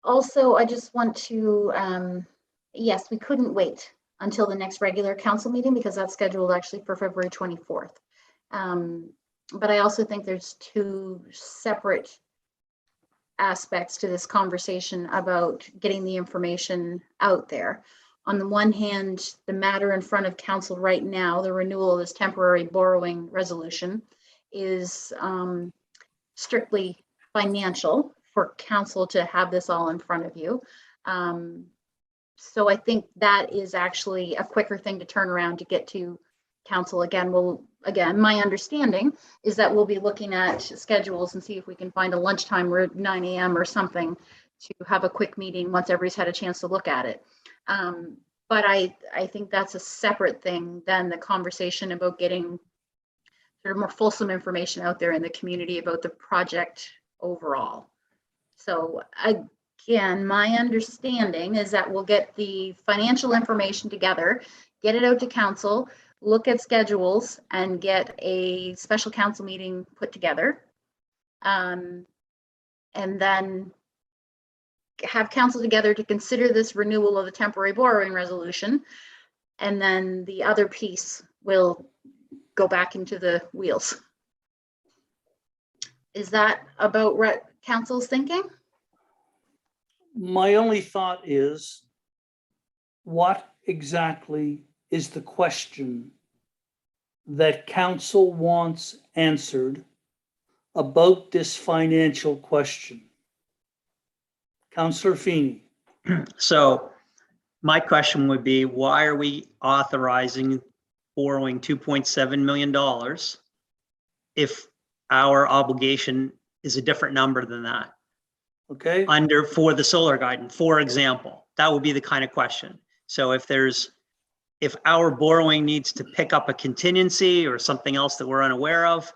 Also, I just want to, yes, we couldn't wait until the next regular council meeting because that's scheduled actually for February 24th. But I also think there's two separate aspects to this conversation about getting the information out there. On the one hand, the matter in front of council right now, the renewal of this temporary borrowing resolution, is strictly financial for council to have this all in front of you. So I think that is actually a quicker thing to turn around to get to council. Again, my understanding is that we'll be looking at schedules and see if we can find a lunchtime or 9 a.m. or something to have a quick meeting once everybody's had a chance to look at it. But I think that's a separate thing than the conversation about getting sort of more fulsome information out there in the community about the project overall. So again, my understanding is that we'll get the financial information together, get it out to council, look at schedules, and get a special council meeting put together. And then have council together to consider this renewal of the temporary borrowing resolution. And then the other piece will go back into the wheels. Is that about what council's thinking? My only thought is, what exactly is the question that council wants answered about this financial question? Councillor Feeney. So my question would be, why are we authorizing borrowing $2.7 million if our obligation is a different number than that? Okay, For the solar garden, for example, that would be the kind of question. So if our borrowing needs to pick up a contingency or something else that we're unaware of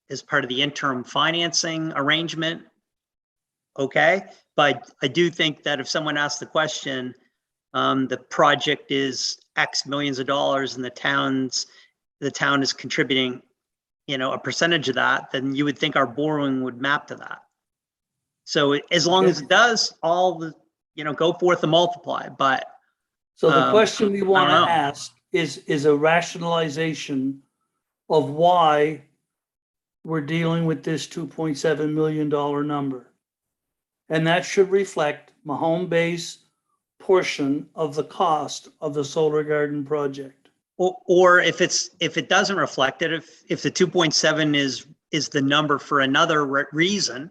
as part of the interim financing arrangement, okay. But I do think that if someone asks the question, the project is X millions of dollars and the town is contributing, a percentage of that, then you would think our borrowing would map to that. So as long as it does, all the, go forth and multiply. But so the question we want to know. ask is a rationalization of why we're dealing with this $2.7 million number. And that should reflect Mahone Bay's portion of the cost of the solar garden project. Or if it doesn't reflect it, if the 2.7 is the number for another reason,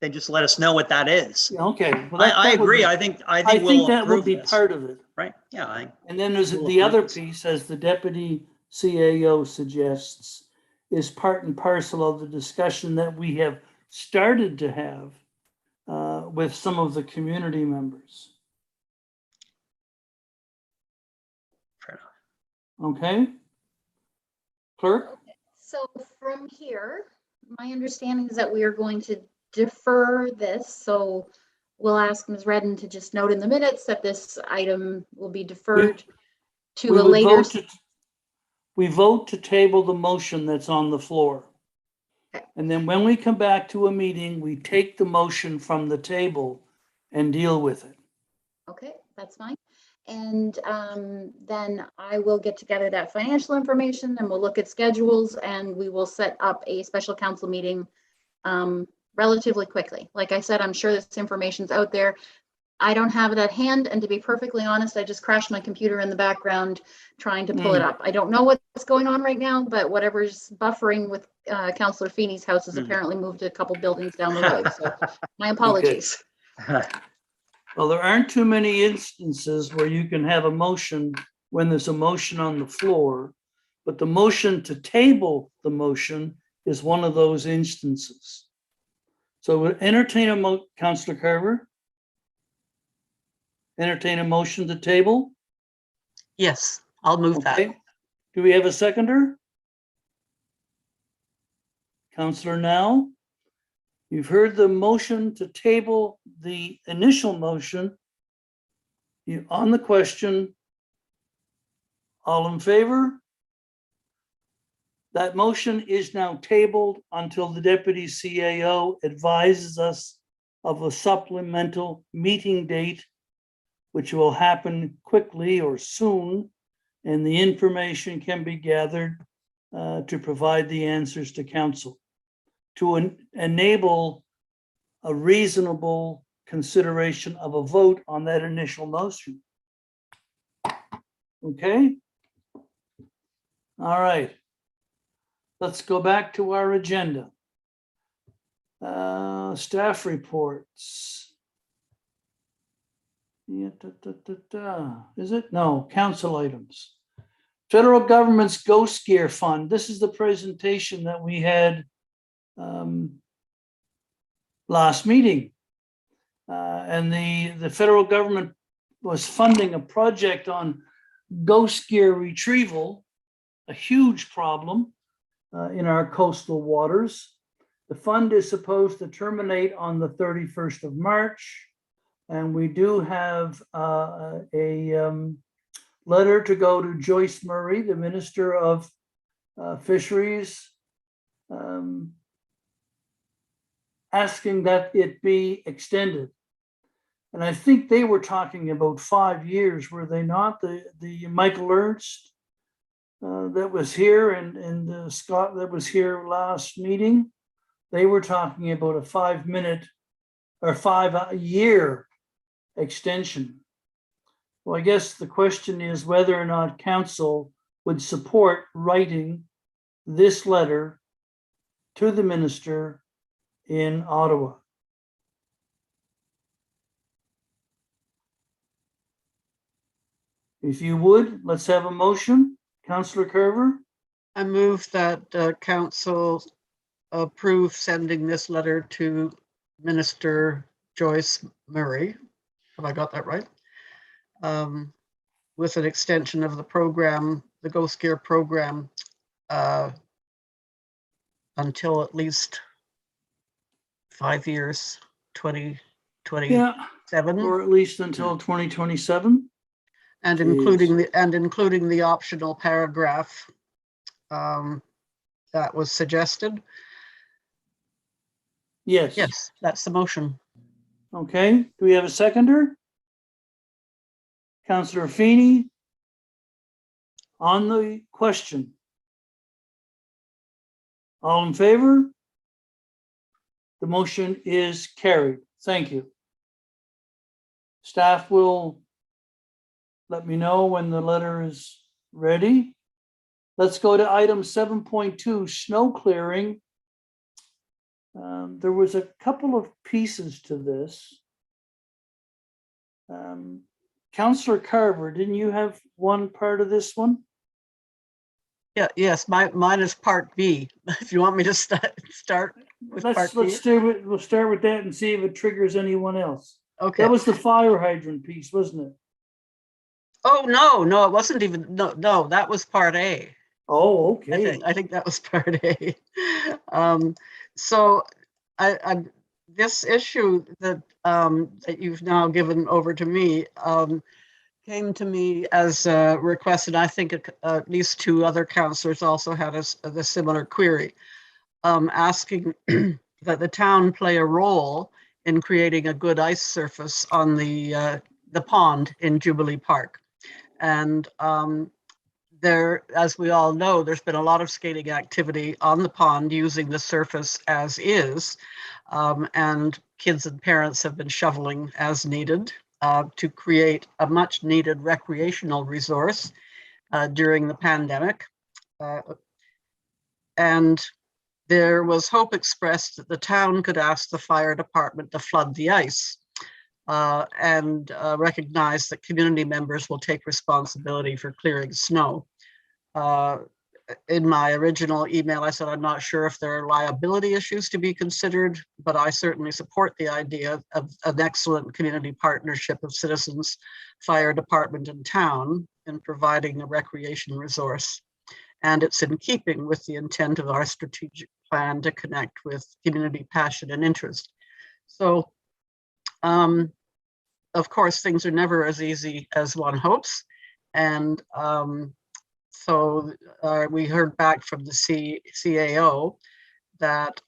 then just let us know what that is. Okay. Well, I agree. I think we'll that would approve be this, part of it. right? Yeah. And then there's we'll the approve other this. piece, as the deputy CAO suggests, is part and parcel of the discussion that we have started to have with some of the community members. Fair enough. Okay? Clerk? So from here, my understanding is that we are going to defer this. So we'll ask Ms. Redden to just note in the minutes that this item will be deferred to a later. We vote to table the motion that's on the floor. Okay. And then when we come back to a meeting, we take the motion from the table and deal with it. Okay, that's fine. And then I will get together that financial information and we'll look at schedules and we will set up a special council meeting relatively quickly. Like I said, I'm sure this information's out there. I don't have it at hand, and to be perfectly honest, I just crashed my computer in the background trying to pull it up. I don't know what's going on right now, but whatever's buffering with Councillor Feeney's house has apparently moved a couple buildings down the road. So my apologies. Well, there aren't too many instances where you can have a motion when there's a motion on the floor, but the motion to table the motion is one of those instances. So we'll entertain a Councillor Carver. Entertain a motion to table. Yes, I'll move that. Okay. Do we have a seconder? Councillor Now, you've heard the motion to table the initial motion. You on the question, all in favor? That motion is now tabled until the deputy CAO advises us of a supplemental meeting date, which will happen quickly or soon, and the information can be gathered to provide the answers to council to enable a reasonable consideration of a vote on that initial motion. Okay? All right. Let's go back to our agenda. Staff reports. Yeah, Is it? No, council items. Federal government's Ghost Gear Fund. This is the presentation that we had last meeting. And the federal government was funding a project on ghost gear retrieval, a huge problem in our coastal waters. The fund is supposed to terminate on the 31st of March. And we do have a letter to go to Joyce Murray, the Minister of Fisheries, asking that it be extended. And I think they were talking about 5 years, were they not? The Michael Ernst that was here and Scott that was here last meeting, they were talking about a 5-minute or 5-year extension. Well, I guess the question is whether or not council would support writing this letter to the minister in Ottawa. If you would, let's have a motion. Councillor Carver, I move that council approve sending this letter to Minister Joyce Murray. Have I got that right? With an extension of the program, the Ghost Gear program, until at least 5 years, 2027. yeah, or at least until 2027. And including the optional paragraph that was suggested. Yes. Yes, that's the motion. Okay, do we have a seconder? Councillor Feeney, on the question. All in favor? The motion is carried. Thank you. Staff will let me know when the letter is ready. Let's go to item 7.2, snow clearing. There was a couple of pieces to this. Councillor Carver, didn't you have one part of this one? Yeah, yes, mine is part B. If you want me to start with part B. We'll start with that and see if it triggers anyone else. Okay. That was the fire hydrant piece, wasn't it? Oh, no, it wasn't even, no, that was part A. Oh, okay. I think that was part A. So this issue that you've now given over to me came to me as a request, and I think at least 2 other councillors also had a similar query, asking that the town play a role in creating a good ice surface on the pond in Jubilee Park. And there, as we all know, there's been a lot of skating activity on the pond using the surface as is, and kids and parents have been shoveling as needed to create a much needed recreational resource during the pandemic. And there was hope expressed that the town could ask the fire department to flood the ice and recognize that community members will take responsibility for clearing snow. In my original email, I said, I'm not sure if there are liability issues to be considered, but I certainly support the idea of an excellent community partnership of citizens, fire department, and town in providing a recreation resource. And it's in keeping with the intent of our strategic plan to connect with community passion and interest. So, of course, things are never as easy as one hopes. And so we heard back from the CAO that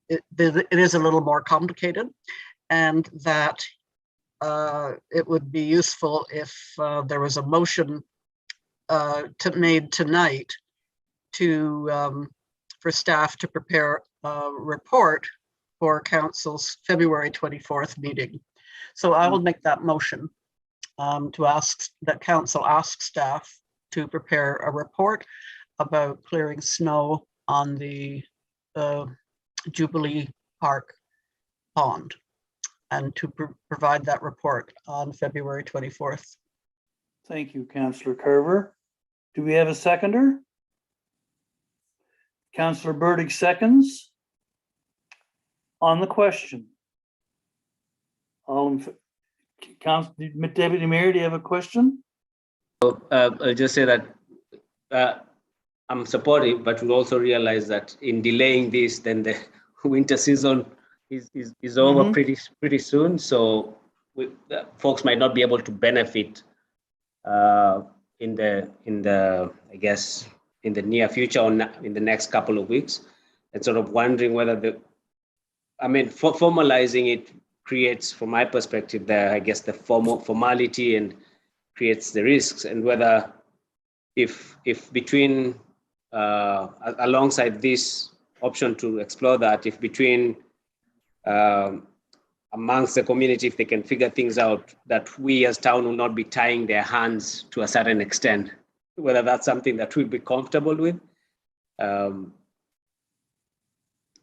it is a little more complicated, and that it would be useful if there was a motion made tonight for staff to prepare a report for council's February 24th meeting. So I will make that motion to ask that council ask staff to prepare a report about clearing snow on the Jubilee Park pond, and to provide that report on February 24th. Thank you, Councillor Carver. Do we have a seconder? Councillor Burdick seconds. On the question. Deputy Mayor, do you have a question? I'll just say that I'm supportive, but we also realize that in delaying this, then the winter season is over pretty soon. So folks might not be able to benefit in the I guess in the near future or in the next couple of weeks, and sort of wondering whether formalizing it creates, from my perspective, the formality and creates the risks, and whether if between alongside this option to explore that, if between amongst the community, if they can figure things out, that we as town will not be tying their hands to a certain extent, whether that's something that we'd be comfortable with.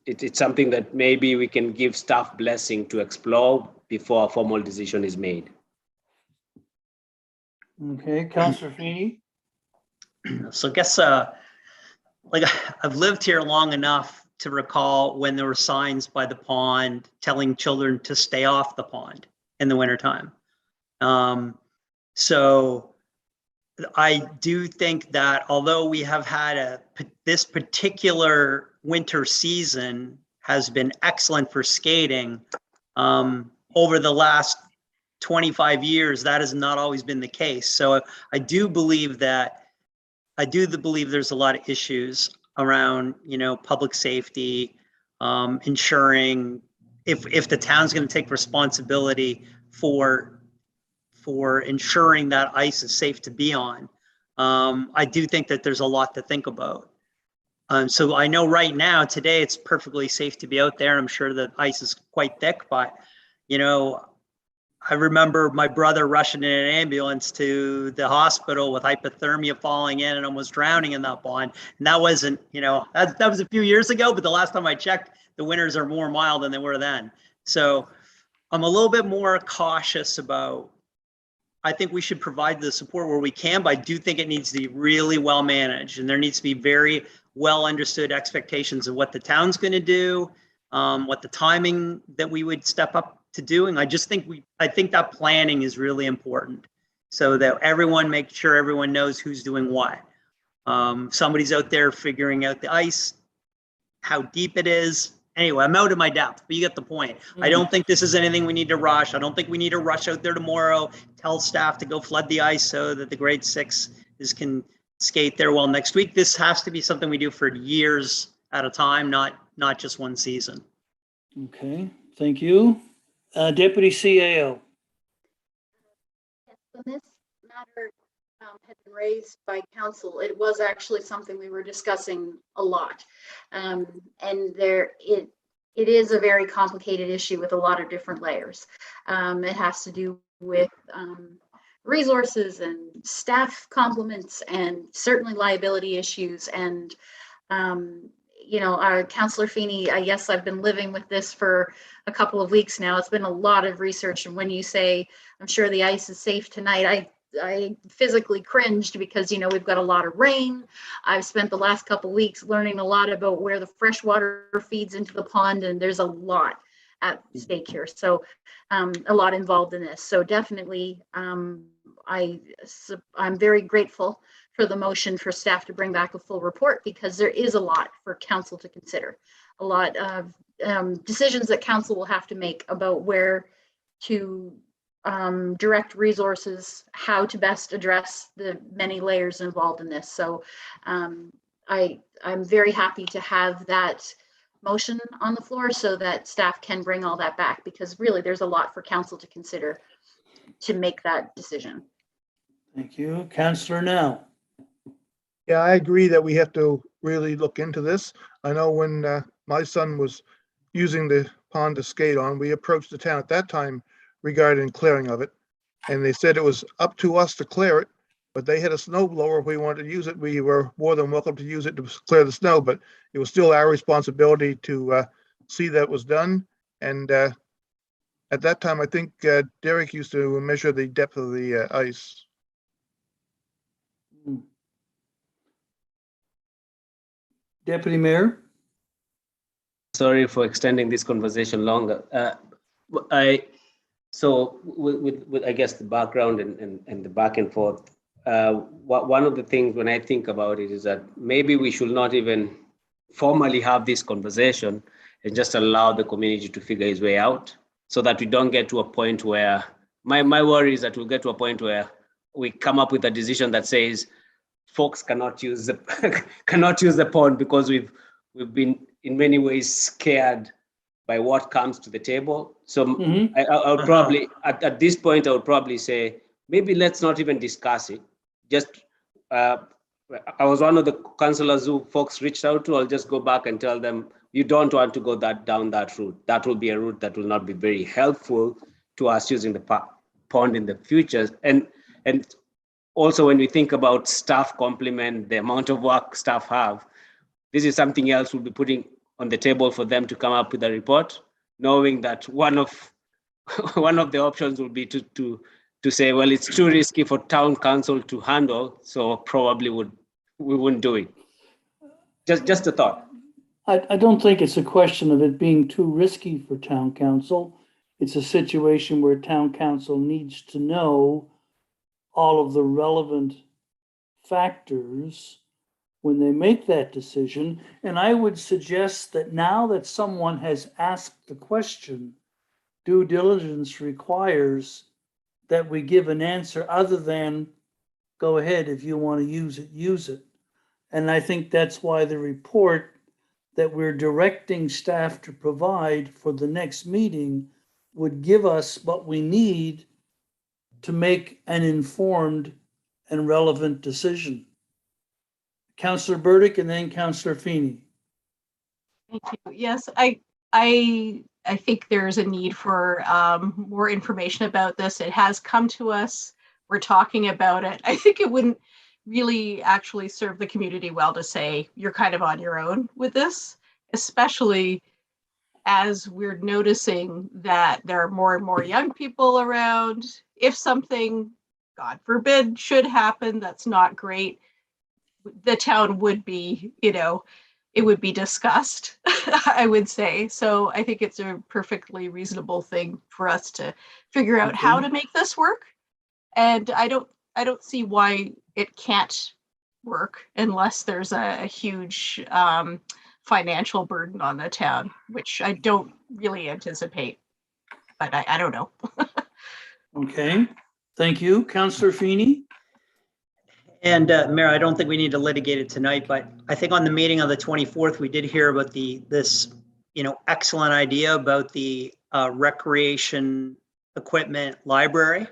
It's something that maybe we can give staff blessing to explore before a formal decision is made. Okay, Councillor Feeney. So I guess, like, I've lived here long enough to recall when there were signs by the pond telling children to stay off the pond in the wintertime. So I do think that although we have had this particular winter season has been excellent for skating, over the last 25 years, that has not always been the case. So I do believe there's a lot of issues around, public safety, ensuring if the town's going to take responsibility for ensuring that ice is safe to be on. I do think that there's a lot to think about. So I know right now, today, it's perfectly safe to be out there. I'm sure the ice is quite thick, but, I remember my brother rushing in an ambulance to the hospital with hypothermia, falling in and almost drowning in that pond. And that wasn't, that was a few years ago, but the last time I checked, the winters are more mild than they were then. So I'm a little bit more cautious about, I think we should provide the support where we can, but I do think it needs to be really well managed, and there needs to be very well understood expectations of what the town's going to do, what the timing that we would step up to doing. I think that planning is really important, so that make sure everyone knows who's doing what. Somebody's out there figuring out the ice, how deep it is. Anyway, I'm out of my depth, but you get the point. I don't think this is anything we need to rush. I don't think we need to rush out there tomorrow, tell staff to go flood the ice so that the grade 6 can skate there. Well, next week, this has to be something we do for years at a time, not just one season. Okay, thank you. Deputy CAO. When this matter had been raised by council, it was actually something we were discussing a lot. And it is a very complicated issue with a lot of different layers. It has to do with resources and staff complements, and certainly liability issues. And Councillor Feeney, yes, I've been living with this for a couple of weeks now. It's been a lot of research. And when you say, I'm sure the ice is safe tonight, I physically cringed because, we've got a lot of rain. I've spent the last couple of weeks learning a lot about where the fresh water feeds into the pond, and there's a lot at stake here. So a lot involved in this. So definitely, I'm very grateful for the motion for staff to bring back a full report, because there is a lot for council to consider, a lot of decisions that council will have to make about where to direct resources, how to best address the many layers involved in this. So I'm very happy to have that motion on the floor so that staff can bring all that back, because really there's a lot for council to consider to make that decision. Thank you. Councillor Now. Yeah, I agree that we have to really look into this. I know when my son was using the pond to skate on, we approached the town at that time regarding clearing of it. And they said it was up to us to clear it, but they had a snow blower. If we wanted to use it, we were more than welcome to use it to clear the snow, but it was still our responsibility to see that was done. And at that time, I think Derek used to measure the depth of the ice. Deputy Mayor. Sorry for extending this conversation longer. So with I guess the background and the back and forth one of the things when I think about it is that maybe we should not even formally have this conversation and just allow the community to figure its way out, so that we don't get to a point where my worry is that we'll get to a point where we come up with a decision that says folks cannot use the pond because we've been in many ways scared by what comes to the table. So I would probably at this point I would probably say maybe let's not even discuss it. Just I was one of the councillors who folks reached out to. I'll just go back and tell them you don't want to go down that route. That will be a route that will not be very helpful to us using the pond in the future. And also when we think about staff complement, the amount of work staff have, this is something else we'll be putting on the table for them to come up with a report, knowing that one of the options will be to say, well, it's too risky for town council to handle, so probably we wouldn't do it. Just a thought. I don't think it's a question of it being too risky for town council. It's a situation where town council needs to know all of the relevant factors when they make that decision. And I would suggest that now that someone has asked the question, due diligence requires that we give an answer other than go ahead, if you want to use it, use it. And I think that's why the report that we're directing staff to provide for the next meeting would give us what we need to make an informed and relevant decision. Councillor Burdick and then Councillor Feeney. Thank you. Yes, I think there's a need for more information about this. It has come to us. We're talking about it. I think it wouldn't really actually serve the community well to say you're kind of on your own with this, especially as we're noticing that there are more and more young people around. If something, God forbid, should happen, that's not great. The town would be, it would be discussed, I would say. So I think it's a perfectly reasonable thing for us to figure out how to make this work. And I don't see why it can't work unless there's a huge financial burden on the town, which I don't really anticipate, but I don't know. Okay, thank you. Councillor Feeney? And Mayor, I don't think we need to litigate it tonight, but I think on the meeting on the 24th, we did hear about this excellent idea about the recreation equipment library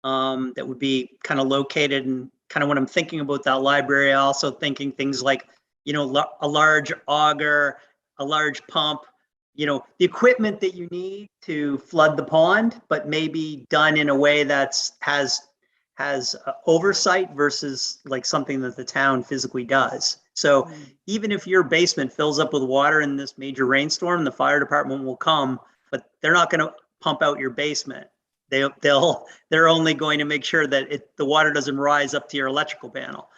that would be kind of located. And kind of when I'm thinking about that library, I also thinking things like, a large auger, a large pump, the equipment that you need to flood the pond, but maybe done in a way that's has oversight versus like something that the town physically does. So even if your basement fills up with water in this major rainstorm, the fire department will come, but they're not going to pump out your basement. They're only going to make sure that the water doesn't rise up to your electrical panel.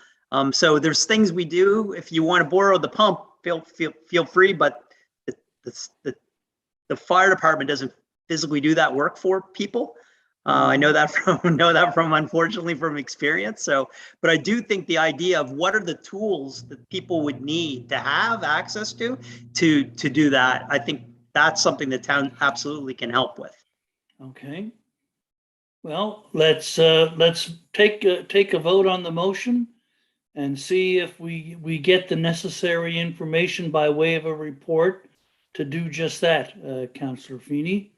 So there's things we do. If you want to borrow the pump, feel free, but the fire department doesn't physically do that work for people. I know that from unfortunately from experience. So, but I do think the idea of what are the tools that people would need to have access to do that, I think that's something the town absolutely can help with. Okay. Well, let's take a vote on the motion and see if we get the necessary information by way of a report to do just that, Councillor Feeney.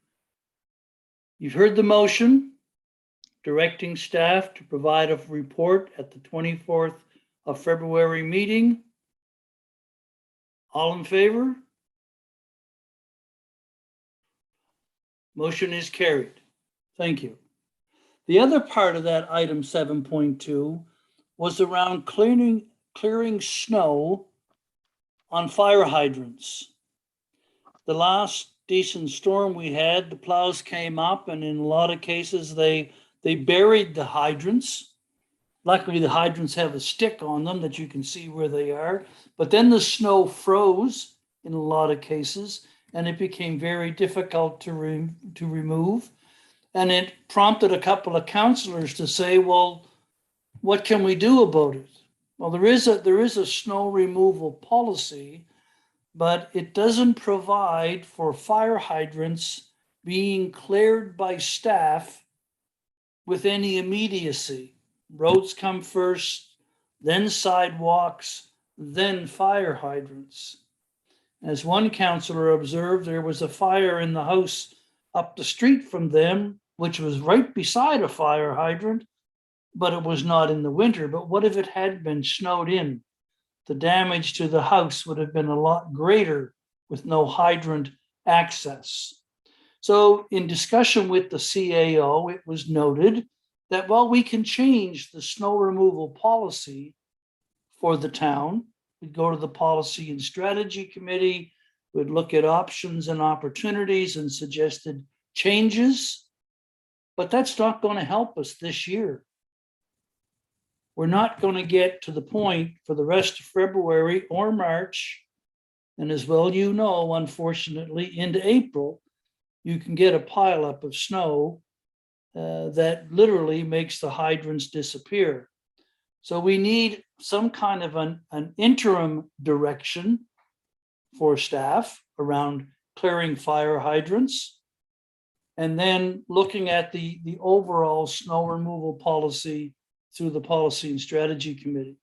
You've heard the motion, directing staff to provide a report at the 24th of February meeting. All in favor? Motion is carried. Thank you. The other part of that item 7.2 was around clearing snow on fire hydrants. The last decent storm we had, the plows came up and in a lot of cases they buried the hydrants. Luckily the hydrants have a stick on them that you can see where they are, but then the snow froze in a lot of cases and it became very difficult to remove. And it prompted a couple of councillors to say, well, what can we do about it? Well, there is a snow removal policy, but it doesn't provide for fire hydrants being cleared by staff with any immediacy. Roads come first, then sidewalks, then fire hydrants. As one councillor observed, there was a fire in the house up the street from them, which was right beside a fire hydrant, but it was not in the winter. But what if it had been snowed in? The damage to the house would have been a lot greater with no hydrant access. So in discussion with the CAO, it was noted that while we can change the snow removal policy for the town, we'd go to the Policy and Strategy Committee, we'd look at options and opportunities and suggested changes, but that's not going to help us this year. We're not going to get to the point for the rest of February or March, and as well you know, unfortunately, into April, you can get a pileup of snow that literally makes the hydrants disappear. So we need some kind of an interim direction for staff around clearing fire hydrants, and then looking at the overall snow removal policy through the Policy and Strategy Committee.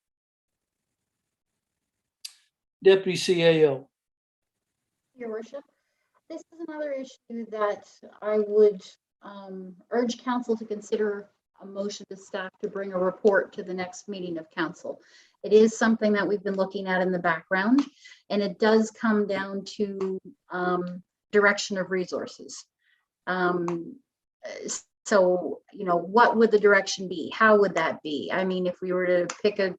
Deputy CAO. Your worship, this is another issue that I would urge council to consider a motion to staff to bring a report to the next meeting of council. It is something that we've been looking at in the background, and it does come down to direction of resources. So, you know, what would the direction be? How would that be? I mean, if we were to pick an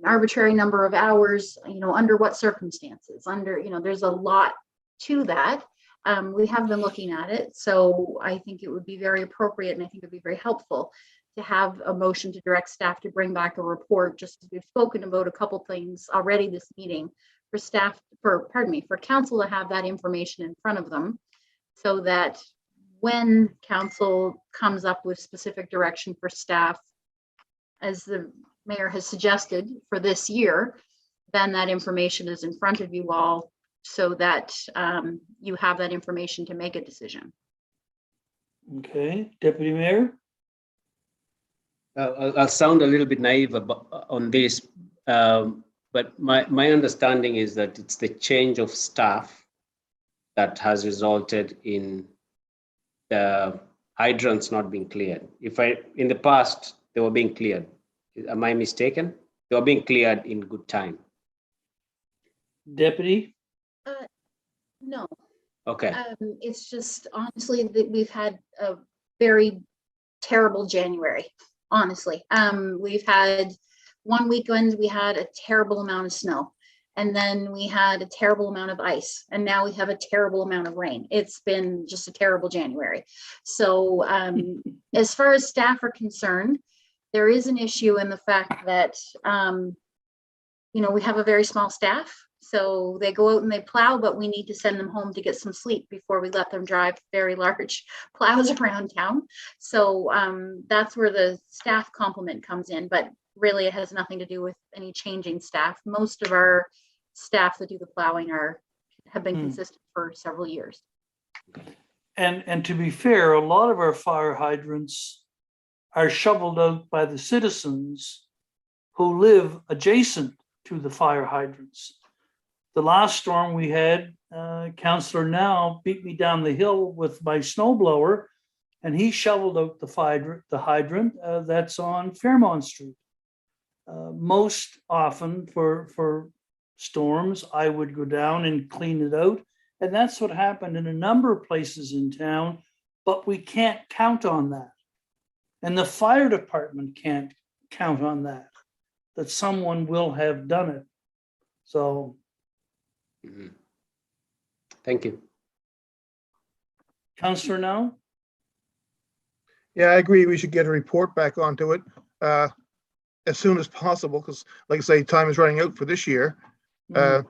arbitrary number of hours, you know, under what circumstances? Under, you know, there's a lot to that. We have been looking at it, so I think it would be very appropriate, and I think it would be very helpful to have a motion to direct staff to bring back a report, just as we've spoken about a couple things already this meeting, for staff, for council to have that information in front of them, so that when council comes up with specific direction for staff, as the mayor has suggested for this year, then that information is in front of you all, so that you have that information to make a decision. Okay, Deputy Mayor. I'll sound a little bit naive on this, but my understanding is that it's the change of staff that has resulted in the hydrants not being cleared. In the past, they were being cleared. Am I mistaken? They were being cleared in good time. Deputy. No. Okay. It's just honestly that we've had a very terrible January. Honestly, we've had one weekend we had a terrible amount of snow, and then we had a terrible amount of ice, and now we have a terrible amount of rain. It's been just a terrible January. So as far as staff are concerned, there is an issue in the fact that you know, we have a very small staff. So they go out and they plow, but we need to send them home to get some sleep before we let them drive very large plows around town. So that's where the staff complement comes in, but really it has nothing to do with any changing staff. Most of our staff that do the plowing have been consistent for several years. And to be fair, a lot of our fire hydrants are shoveled out by the citizens who live adjacent to the fire hydrants. The last storm we had, Councillor now beat me down the hill with my snowblower, and he shoveled out the hydrant that's on Fairmont Street. Most often for storms, I would go down and clean it out, and that's what happened in a number of places in town, but we can't count on that. And the fire department can't count on that someone will have done it. So. Mm-hmm. Thank you. Councillor now? Yeah, I agree. We should get a report back onto it as soon as possible, because like I say, time is running out for this year. You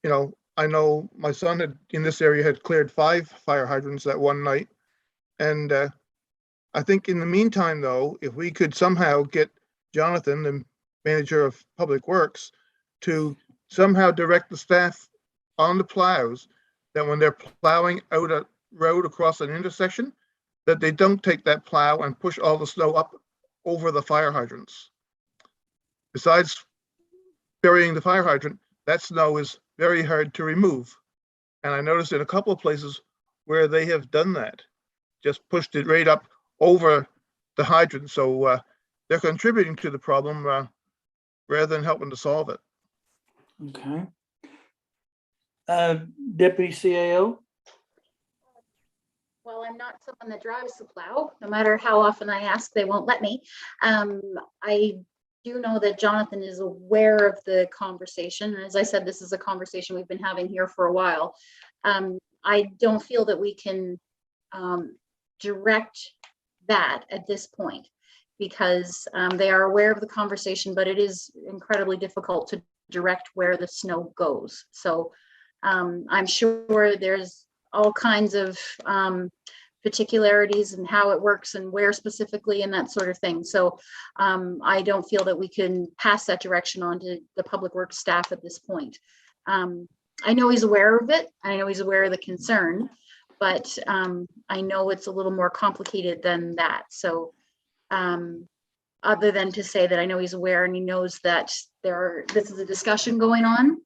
know, I know my son in this area had cleared 5 fire hydrants that one night. And I think in the meantime, though, if we could somehow get Jonathan, the manager of Public Works, to somehow direct the staff on the plows that when they're plowing out a road across an intersection, that they don't take that plow and push all the snow up over the fire hydrants. Besides burying the fire hydrant, that snow is very hard to remove. And I noticed in a couple of places where they have done that, just pushed it right up over the hydrant. So they're contributing to the problem rather than helping to solve it. Okay. Deputy CAO? Well, I'm not someone that drives the plow. No matter how often I ask, they won't let me. I do know that Jonathan is aware of the conversation. And as I said, this is a conversation we've been having here for a while. I don't feel that we can direct that at this point because they are aware of the conversation, but it is incredibly difficult to direct where the snow goes. So I'm sure there's all kinds of particularities and how it works and where specifically and that sort of thing. So I don't feel that we can pass that direction on to the Public Works staff at this point. I know he's aware of it. I know he's aware of the concern, but I know it's a little more complicated than that. So other than to say that I know he's aware and he knows that this is a discussion going on,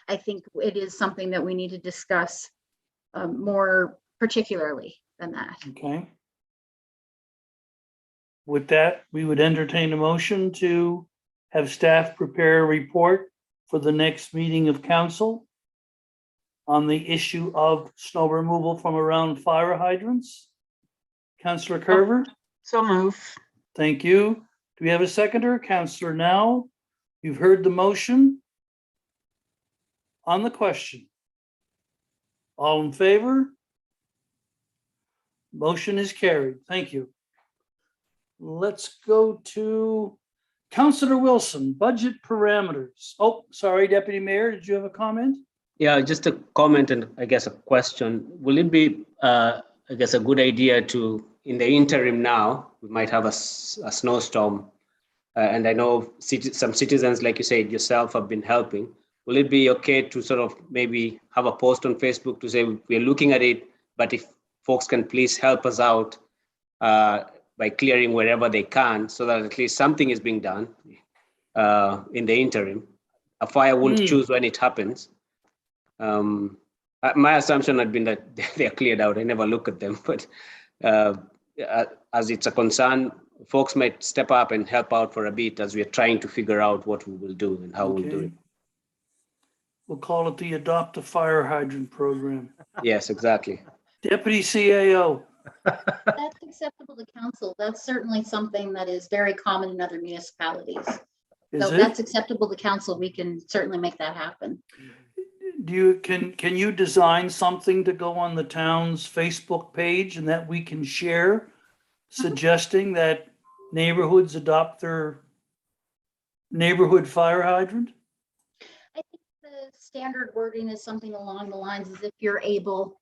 I think it is something that we need to discuss more particularly than that. Okay. With that, we would entertain a motion to have staff prepare a report for the next meeting of council on the issue of snow removal from around fire hydrants. Councillor Carver? So move. Thank you. Do we have a seconder? Councillor Now, you've heard the motion. On the question. All in favor? Motion is carried. Thank you. Let's go to Councillor Wilson, budget parameters. Oh, sorry, Deputy Mayor, did you have a comment? Yeah, just a comment and I guess a question. Will it be, I guess, a good idea to, in the interim now, we might have a snowstorm, and I know some citizens, like you said, yourself have been helping. Will it be okay to sort of maybe have a post on Facebook to say we're looking at it, but if folks can please help us out by clearing wherever they can, so that at least something is being done in the interim. A fire won't choose when it happens. My assumption had been that they're cleared out. I never look at them, but as it's a concern, folks might step up and help out for a bit as we're trying to figure out what we will do and how we'll do it. We'll call it the Adopt a Fire Hydrant program. Yes, exactly. Deputy CAO. That's acceptable to council. That's certainly something that is very common in other municipalities. Is So it? that's acceptable to council. We can certainly make that happen. Do you, can you design something to go on the town's Facebook page and that we can share, suggesting that neighborhoods adopt their neighborhood fire hydrant? I think the standard wording is something along the lines as if you're able,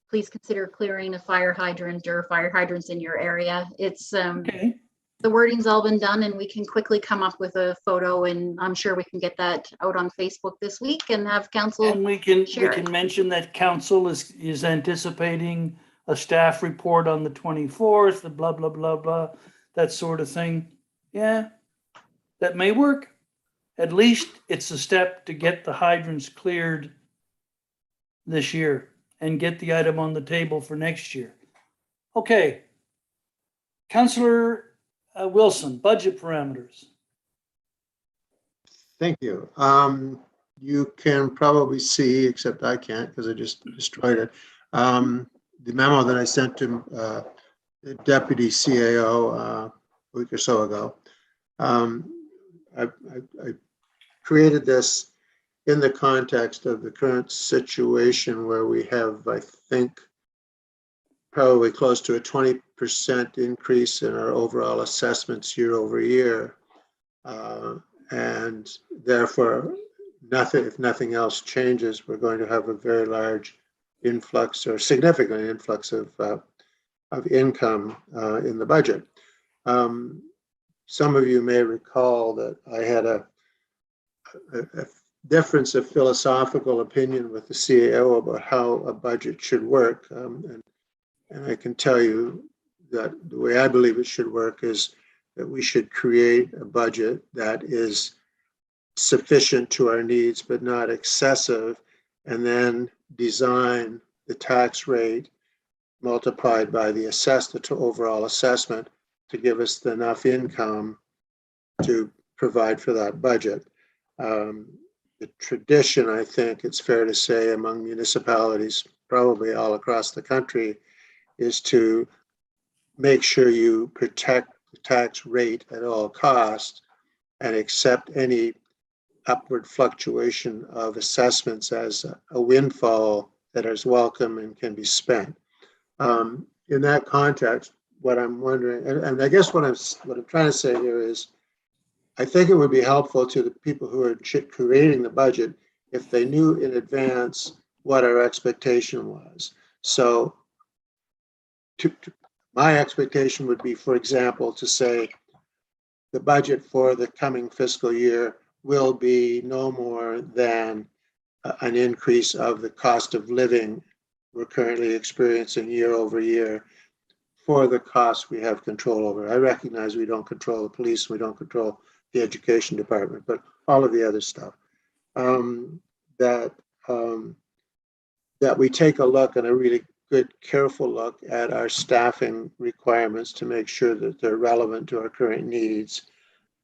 please consider clearing a fire hydrant or fire hydrants in your area. It's Okay. the wording's all been done and we can quickly come up with a photo and I'm sure we can get that out on Facebook this week and have council. And we can share it. mention that council is anticipating a staff report on the 24th, the blah, blah, blah, blah, that sort of thing. Yeah, that may work. At least it's a step to get the hydrants cleared this year and get the item on the table for next year. Okay. Councillor Wilson, budget parameters. Thank you. You can probably see, except I can't because I just destroyed it, the memo that I sent to the Deputy CAO a week or so ago. I created this in the context of the current situation where we have, I think, probably close to a 20% increase in our overall assessments year over year. And therefore, if nothing else changes, we're going to have a very large influx or significant influx of income in the budget. some of you may recall that I had a difference of philosophical opinion with the CAO about how a budget should work. And I can tell you that the way I believe it should work is that we should create a budget that is sufficient to our needs, but not excessive, and then design the tax rate multiplied by the overall assessment to give us enough income to provide for that budget. The tradition, I think it's fair to say, among municipalities, probably all across the country, is to make sure you protect the tax rate at all costs and accept any upward fluctuation of assessments as a windfall that is welcome and can be spent. In that context, what I'm wondering, and I guess what I'm trying to say here is, I think it would be helpful to the people who are creating the budget if they knew in advance what our expectation was. So my expectation would be, for example, to say the budget for the coming fiscal year will be no more than an increase of the cost of living we're currently experiencing year over year for the costs we have control over. I recognize we don't control the police, we don't control the education department, but all of the other stuff. That we take a look, and a really good, careful look at our staffing requirements to make sure that they're relevant to our current needs.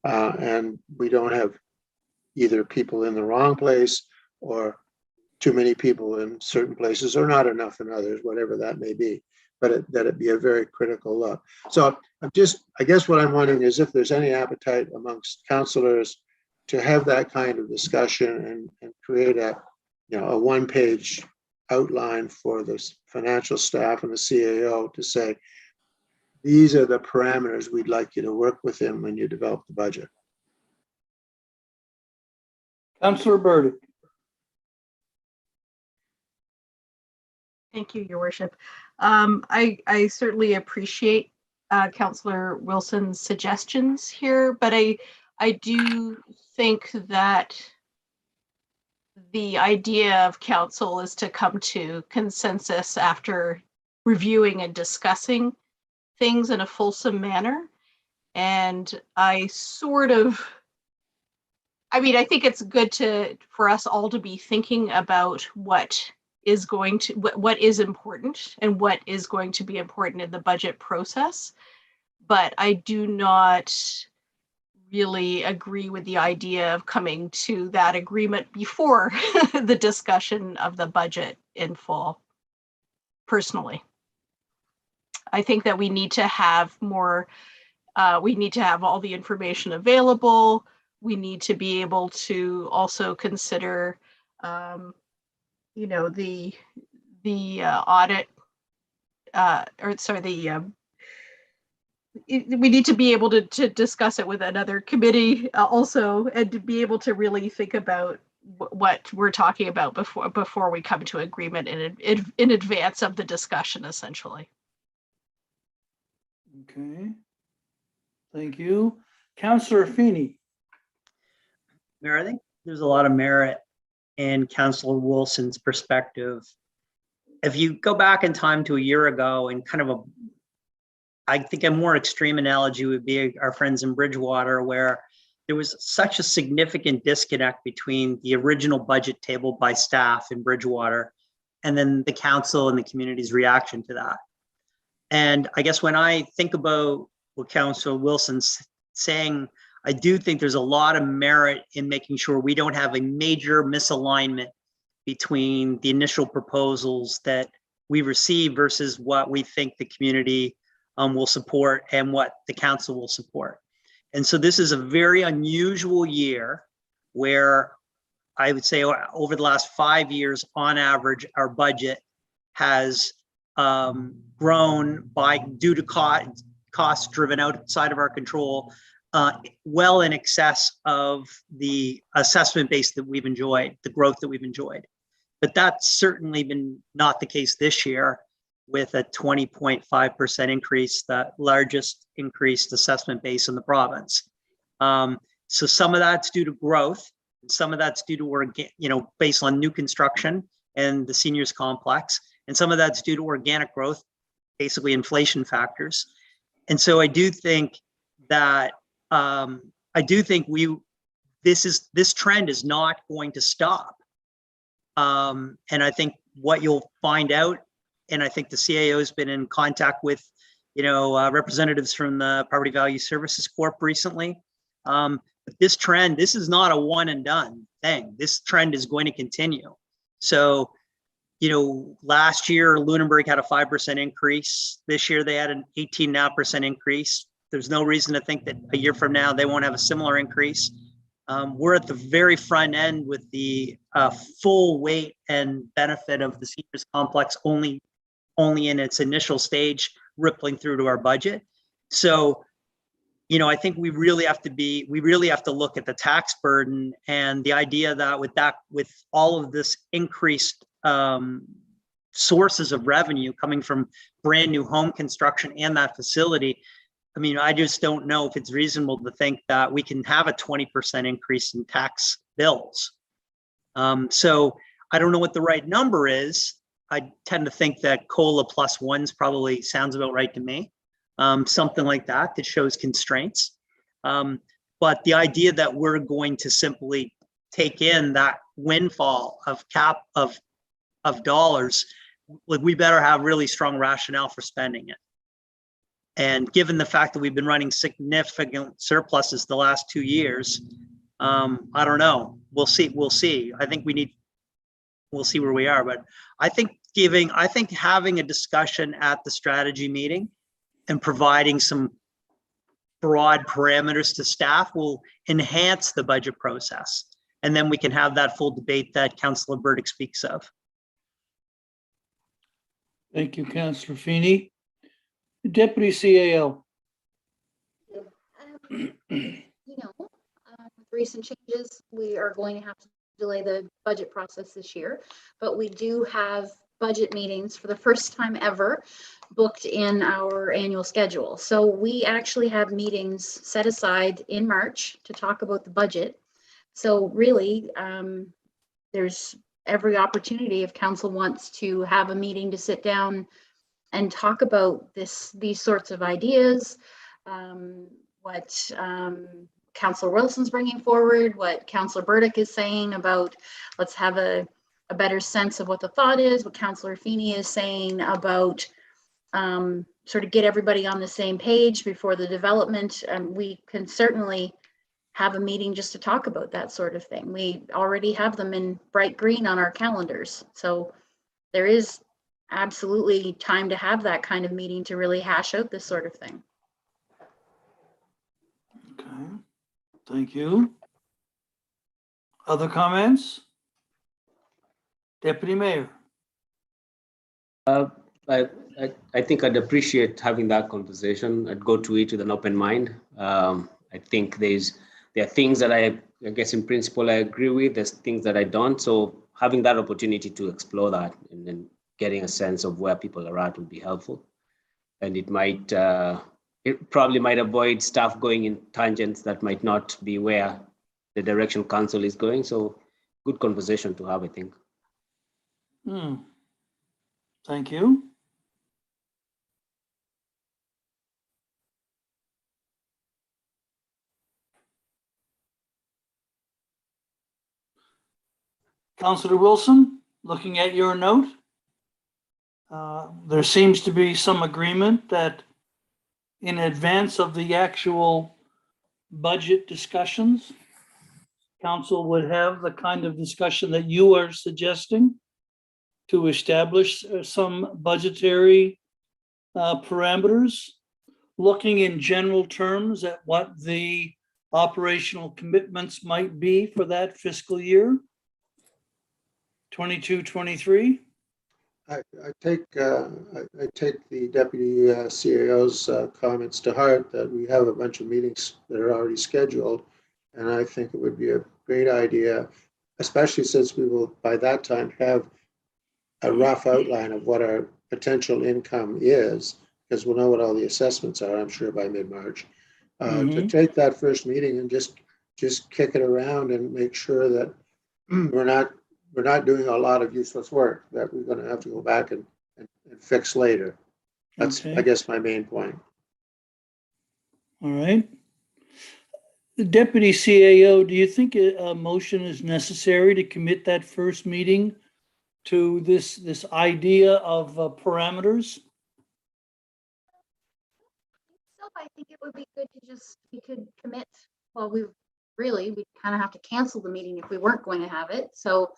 And we don't have either people in the wrong place or too many people in certain places or not enough in others, whatever that may be, but that it be a very critical look. So I guess what I'm wondering is if there's any appetite amongst councillors to have that kind of discussion and create a one-page outline for the financial staff and the CAO to say, these are the parameters we'd like you to work within when you develop the budget. Councillor Burdick. Thank you, Your Worship. I certainly appreciate Councillor Wilson's suggestions here, but I do think that the idea of council is to come to consensus after reviewing and discussing things in a fulsome manner. And I think it's good for us all to be thinking about what is important and what is going to be important in the budget process. But I do not really agree with the idea of coming to that agreement before the discussion of the budget in full. Personally, I think that we need to have more, we need to have all the information available. We need to be able to also consider the audit, we need to be able to discuss it with another committee also, and to be able to really think about what we're talking about before we come to agreement in advance of the discussion, essentially. Okay. Thank you. Councillor Feeney. Mayor, I think there's a lot of merit in Councillor Wilson's perspective. If you go back in time to a year ago, and I think a more extreme analogy would be our friends in Bridgewater, where there was such a significant disconnect between the original budget tabled by staff in Bridgewater and then the council and the community's reaction to that. And I guess when I think about what Councillor Wilson's saying, I do think there's a lot of merit in making sure we don't have a major misalignment between the initial proposals that we receive versus what we think the community will support and what the council will support. And so this is a very unusual year where I would say over the last 5 years, on average, our budget has grown due to costs driven outside of our control, well in excess of the assessment base that we've enjoyed, the growth that we've enjoyed. But that's certainly been not the case this year. with a 20.5% increase, the largest increased assessment base in the province. So some of that's due to growth, and some of that's due to based on new construction and the seniors complex, and some of that's due to organic growth, basically inflation factors. And so I do think that this trend is not going to stop. And I think what you'll find out, and I think the CAO has been in contact with, representatives from the Property Value Services Corp recently. But this trend, this is not a one and done thing. This trend is going to continue. So, last year, Lunenburg had a 5% increase. This year, they had an 18.5% increase. There's no reason to think that a year from now, they won't have a similar increase. We're at the very front end with the full weight and benefit of the seniors complex only in its initial stage, rippling through to our budget. So, I think we really have to look at the tax burden and the idea that with all of this increased sources of revenue coming from brand new home construction and that facility, I just don't know if it's reasonable to think that we can have a 20% increase in tax bills. So I don't know what the right number is. I tend to think that COLA plus ones probably sounds about right to me. Something like that shows constraints. But the idea that we're going to simply take in that windfall of dollars, we better have really strong rationale for spending it. And given the fact that we've been running significant surpluses the last 2 years, I don't know. We'll see. I think we'll see where we are. But I think having a discussion at the strategy meeting and providing some broad parameters to staff will enhance the budget process. And then we can have that full debate that Councillor Burdick speaks of. Thank you, Councillor Feeney. Deputy CAO. With recent changes, we are going to have to delay the budget process this year, but we do have budget meetings for the first time ever booked in our annual schedule. So we actually have meetings set aside in March to talk about the budget. So really, there's every opportunity if council wants to have a meeting to sit down and talk about these sorts of ideas, what Councillor Wilson's bringing forward, what Councillor Burdick is saying about let's have a better sense of what the thought is, what Councillor Feeney is saying about sort of get everybody on the same page before the development. We can certainly have a meeting just to talk about that sort of thing. We already have them in bright green on our calendars. So there is absolutely time to have that kind of meeting to really hash out this sort of thing. Okay, thank you. Other comments? Deputy Mayor. I think I'd appreciate having that conversation. I'd go to it with an open mind. I think there are things that I guess in principle I agree with. There's things that I don't. So having that opportunity to explore that and then getting a sense of where people are at would be helpful. And it probably might avoid staff going in tangents that might not be where the direction council is going. So good conversation to have, I think. Thank you. Councillor Wilson, looking at your note, there seems to be some agreement that in advance of the actual budget discussions, council would have the kind of discussion that you are suggesting to establish some budgetary parameters, looking in general terms at what the operational commitments might be for that fiscal year, 22-23. I take the deputy CAO's comments to heart that we have a bunch of meetings that are already scheduled, and I think it would be a great idea, especially since we will by that time have a rough outline of what our potential income is, because we'll know what all the assessments are, I'm sure, by mid-March. To take that first meeting and just kick it around and make sure that we're not doing a lot of useless work that we're going to have to go back and fix later. That's, Okay. I guess, my main point. All right. The Deputy CAO, do you think a motion is necessary to commit that first meeting to this idea of parameters? So I think it would be good to just, we could commit, well, we kind of have to cancel the meeting if we weren't going to have it. So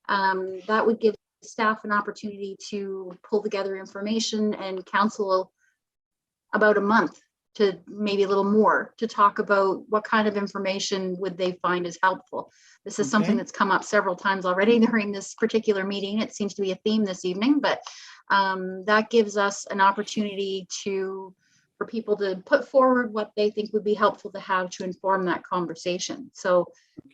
that would give staff an opportunity to pull together information and council about a month to maybe a little more to talk about what kind of information would they find is helpful. This is something Okay. that's come up several times already during this particular meeting. It seems to be a theme this evening, but that gives us an opportunity for people to put forward what they think would be helpful to have to inform that conversation. So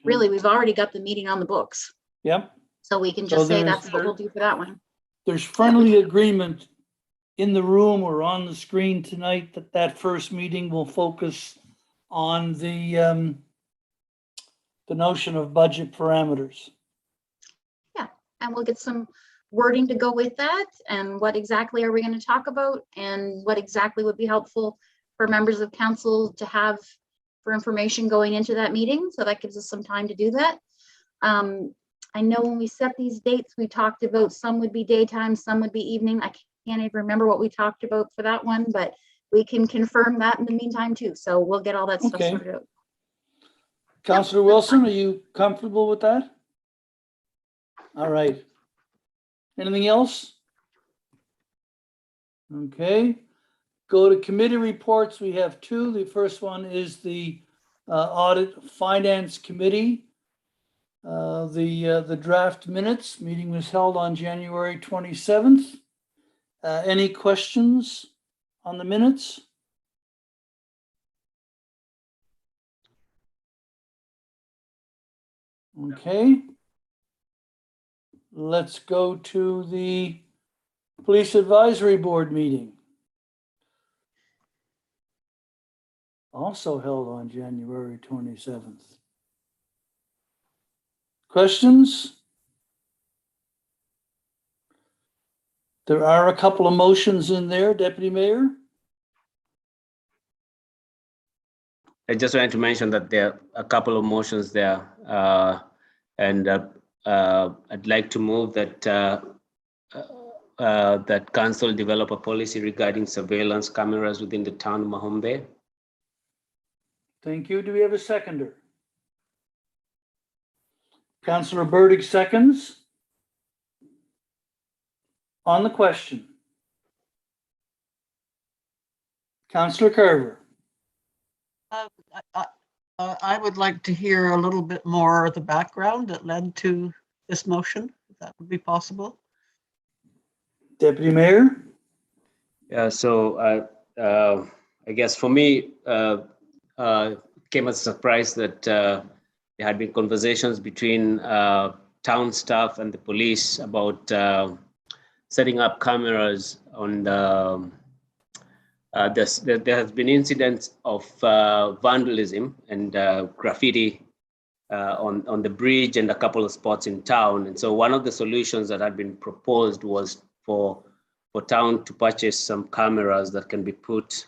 really, we've already got the meeting on the books. Yep. So we can So just say there's- that's what we'll do for that one. There's friendly agreement in the room or on the screen tonight that first meeting will focus on the notion of budget parameters. And we'll get some wording to go with that, and what exactly are we going to talk about, and what exactly would be helpful for members of council to have for information going into that meeting. So that gives us some time to do that. I know when we set these dates, we talked about some would be daytime, some would be evening. I can't even remember what we talked about for that one, but we can confirm that in the meantime too. So we'll get all that stuff Okay. sorted out. Councillor Wilson, are you comfortable with that? All right. Anything else? Okay. Go to committee reports. We have two. The first one is the Audit Finance Committee. The draft minutes meeting was held on January 27th. Any questions on the minutes? Okay. Let's go to the Police Advisory Board meeting. Also held on January 27th. Questions? There are a couple of motions in there, Deputy Mayor. I just wanted to mention that there are a couple of motions there, and I'd like to move that that council develop a policy regarding surveillance cameras within the town of Mahone Bay. Thank you. Do we have a seconder? Councillor Burdick seconds. On the question. Councillor Carver. I would like to hear a little bit more of the background that led to this motion, if that would be possible. Deputy Mayor. Yeah, so I guess for me, came as a surprise that there had been conversations between town staff and the police about setting up cameras on the. There has been incidents of vandalism and graffiti on the bridge and a couple of spots in town. And so one of the solutions that had been proposed was for town to purchase some cameras that can be put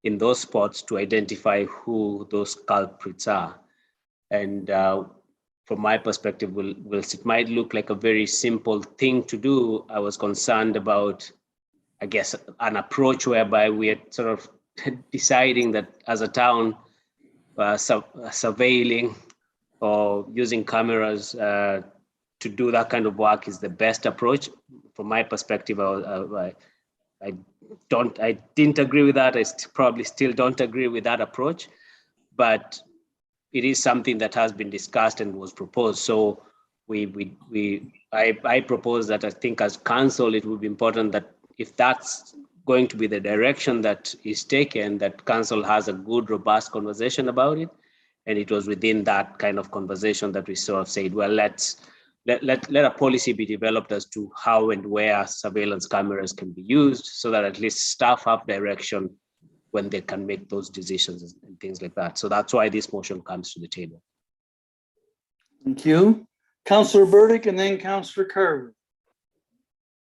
in those spots to identify who those culprits are. And from my perspective, whilst it might look like a very simple thing to do, I was concerned about, I guess, an approach whereby we are sort of deciding that as a town, surveilling or using cameras to do that kind of work is the best approach. From my perspective, I didn't agree with that. I probably still don't agree with that approach, but it is something that has been discussed and was proposed. So I propose that I think as council, it would be important that if that's going to be the direction that is taken, that council has a good, robust conversation about it. And it was within that kind of conversation that we sort of said, well, let's let a policy be developed as to how and where surveillance cameras can be used, so that at least staff have direction when they can make those decisions and things like that. So that's why this motion comes to the table. Thank you. Councillor Burdick and then Councillor Carver.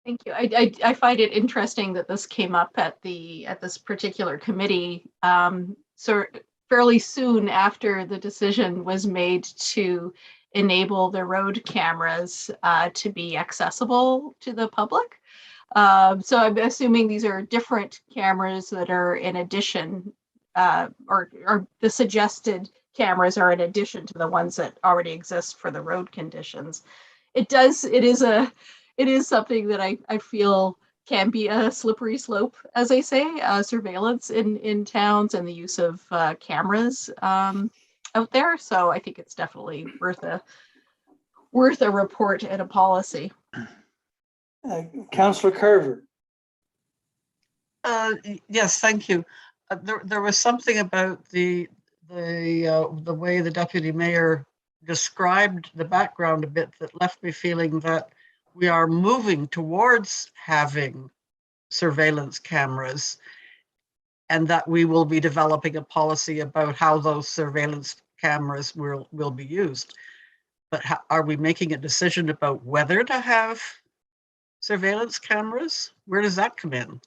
Thank you. I find it interesting that this came up at this particular committee. So fairly soon after the decision was made to enable the road cameras to be accessible to the public. So I'm assuming these are different cameras that are in addition, or the suggested cameras are in addition to the ones that already exist for the road conditions. It is something that I feel can be a slippery slope, as I say, surveillance in towns and the use of cameras out there. So I think it's definitely worth a report and a policy. Councillor Carver. Yes, thank you. There was something about the way the deputy mayor described the background a bit that left me feeling that we are moving towards having surveillance cameras, and that we will be developing a policy about how those surveillance cameras will be used. But are we making a decision about whether to have surveillance cameras? Where does that come in?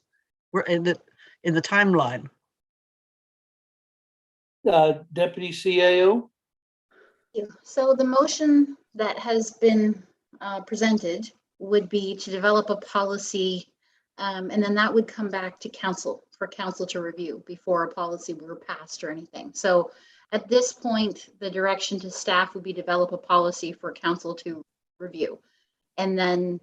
We're in the timeline. Deputy CAO. So the motion that has been presented would be to develop a policy, and then that would come back to council for council to review before a policy were passed or anything. So at this point, the direction to staff would be develop a policy for council to review. And then,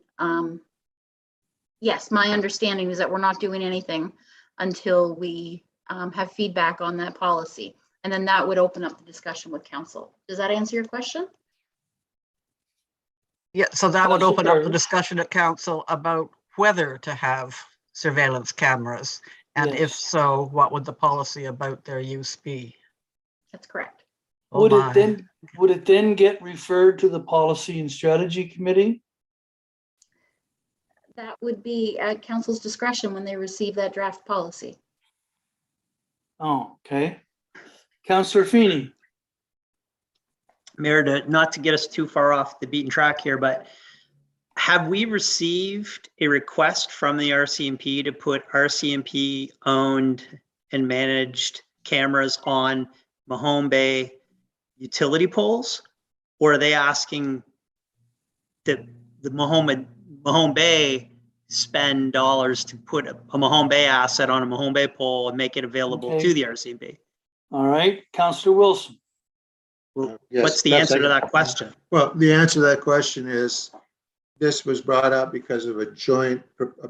yes, my understanding is that we're not doing anything until we have feedback on that policy. And then that would open up the discussion with council. Does that answer your question? Yeah, so that would open up the Councillor. discussion at council about whether to have surveillance cameras. And if Yes. so, what would the policy about their use be? That's correct. Oh Would my. it then get referred to the Policy and Strategy Committee? That would be at council's discretion when they receive that draft policy. Oh, okay. Councillor Feeney. Mayor, not to get us too far off the beaten track here, but have we received a request from the RCMP to put RCMP owned and managed cameras on Mahone Bay utility poles? Or are they asking that the Mahone Bay spend dollars to put a Mahone Bay asset on a Mahone Bay pole and make it available Okay. to the RCMP? All right. Councillor Wilson. Yes, What's the that's answer to like- that question? Well, the answer to that question is, this was brought up because of a joint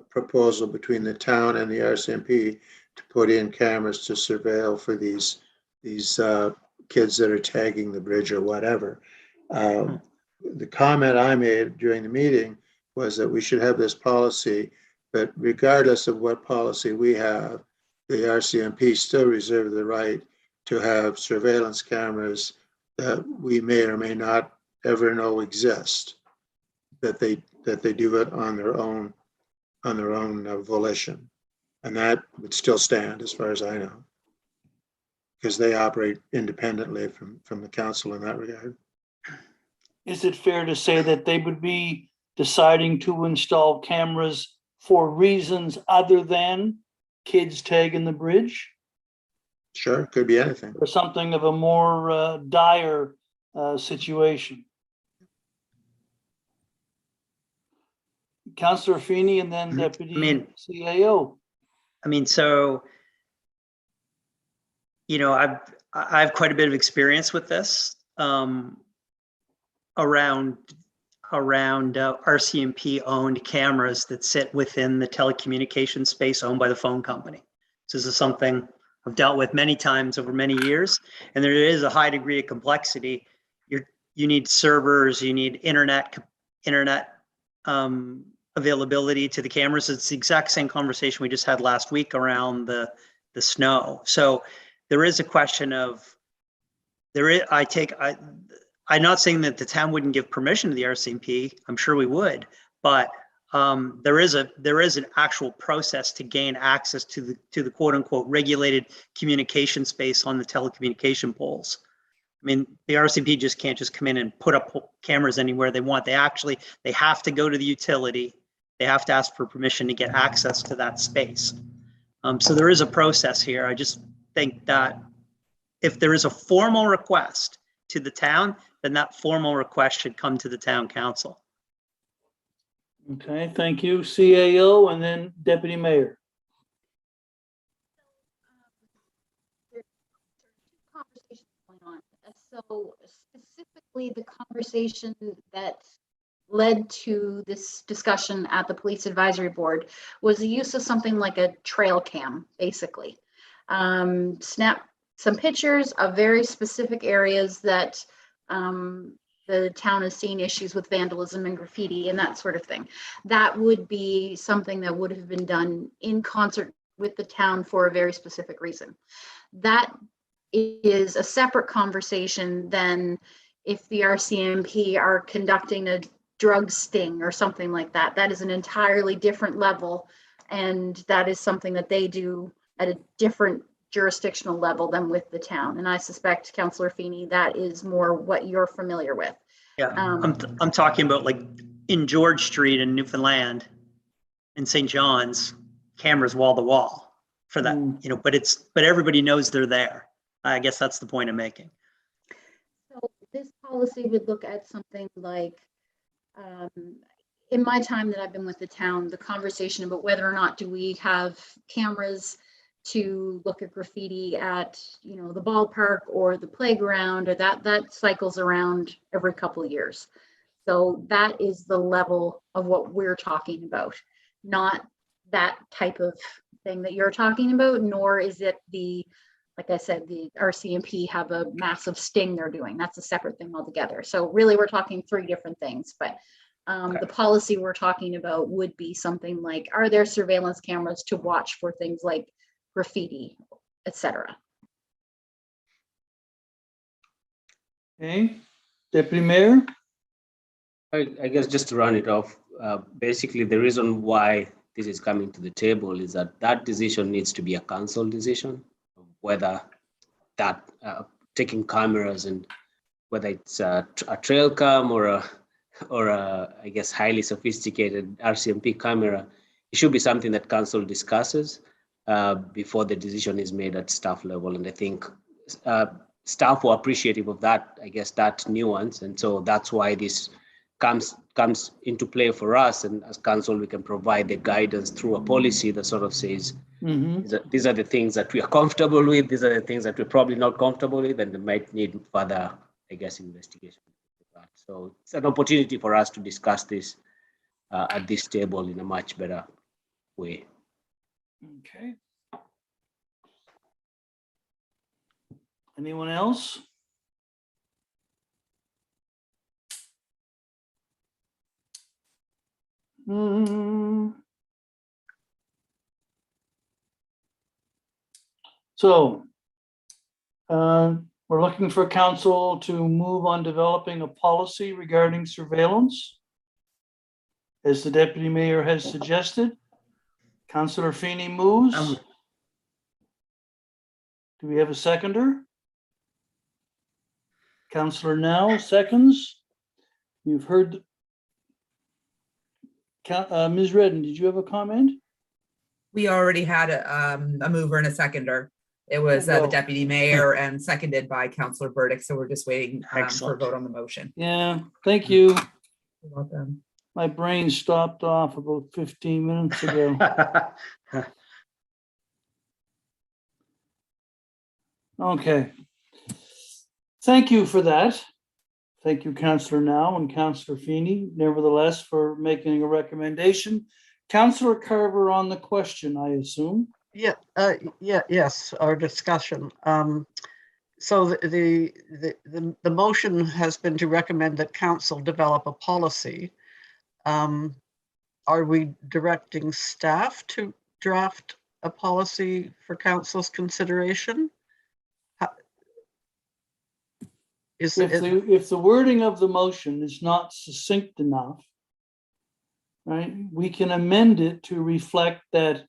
proposal between the town and the RCMP to put in cameras to surveil for these kids that are tagging the bridge or whatever. The comment I made during the meeting was that we should have this policy, but regardless of what policy we have, the RCMP still reserve the right to have surveillance cameras that we may or may not ever know exist, that they do it on their own volition, and that would still stand as far as I know, because they operate independently from the council in that regard. Is it fair to say that they would be deciding to install cameras for reasons other than kids tagging the bridge? Sure, could be anything. Or something of a more dire situation? Councillor Feeney and then Deputy CAO. I mean, so, you know, I have quite a bit of experience with this around RCMP owned cameras that sit within the telecommunications space owned by the phone company. So this is something I've dealt with many times over many years, and there is a high degree of complexity. You need servers, you need internet availability to the cameras. It's the exact same conversation we just had last week around the snow. So there is a question of I'm not saying that the town wouldn't give permission to the RCMP. I'm sure we would, but there is an actual process to gain access to the quote unquote regulated communication space on the telecommunication poles. I mean, the RCMP just can't just come in and put up cameras anywhere they want. They have to go to the utility. They have to ask for permission to get access to that space. So there is a process here. I just think that if there is a formal request to the town, then that formal request should come to the town council. Okay, thank you. CAO and then Deputy Mayor. There's two conversations going on. So specifically the conversation that led to this discussion at the Police Advisory Board was the use of something like a trail cam, basically. Snap some pictures of very specific areas that the town has seen issues with vandalism and graffiti and that sort of thing. That would be something that would have been done in concert with the town for a very specific reason. That is a separate conversation than if the RCMP are conducting a drug sting or something like that. That is an entirely different level, and that is something that they do at a different jurisdictional level than with the town. And I suspect, Councillor Feeney, that is more what you're familiar with. Yeah, I'm talking about like in George Street in Newfoundland, in St. John's, cameras wall to wall for that, you know, but everybody knows they're there. I guess that's the point I'm making. So this policy would look at something like, in my time that I've been with the town, the conversation about whether or not do we have cameras to look at graffiti at, you know, the ballpark or the playground, or that cycles around every couple of years. So that is the level of what we're talking about, not that type of thing that you're talking about, nor is it the, like I said, the RCMP have a massive sting they're doing. That's a separate thing altogether. So really we're talking three different things, but the policy we're talking about would be something like, are there surveillance cameras to watch for things like graffiti, etc. Okay, Deputy Mayor. I guess just to run it off, basically the reason why this is coming to the table is that decision needs to be a council decision, whether that taking cameras and whether it's a trail cam or a I guess highly sophisticated RCMP camera, it should be something that council discusses before the decision is made at staff level. And I think staff were appreciative of that, I guess, that nuance. And so that's why this comes into play for us. And as council, we can provide the guidance through a policy that sort of says, these are the things that we are comfortable with. These are the things that we're probably not comfortable with, and they might need further, I guess, investigation. So it's an opportunity for us to discuss this at this table in a much better way. Okay. Anyone else? So we're looking for council to move on developing a policy regarding surveillance, as the deputy mayor has suggested. Councillor Feeney moves. Do we have a seconder? Councillor Now seconds. You've heard. Ms. Redden, did you have a comment? We already had a mover and a seconder. It was the deputy mayor and seconded by Councillor Burdick. So we're just waiting for a vote on the motion. Yeah, thank you. You're welcome. My brain stopped off about 15 minutes ago. Okay. Thank you for that. Thank you, Councillor Now and Councillor Feeney, nevertheless, for making a recommendation. Councillor Carver on the question, I assume. Yes, our discussion. So the motion has been to recommend that council develop a policy. Are we directing staff to draft a policy for council's consideration? Is If it, if the wording of the motion is not succinct enough, right, we can amend it to reflect that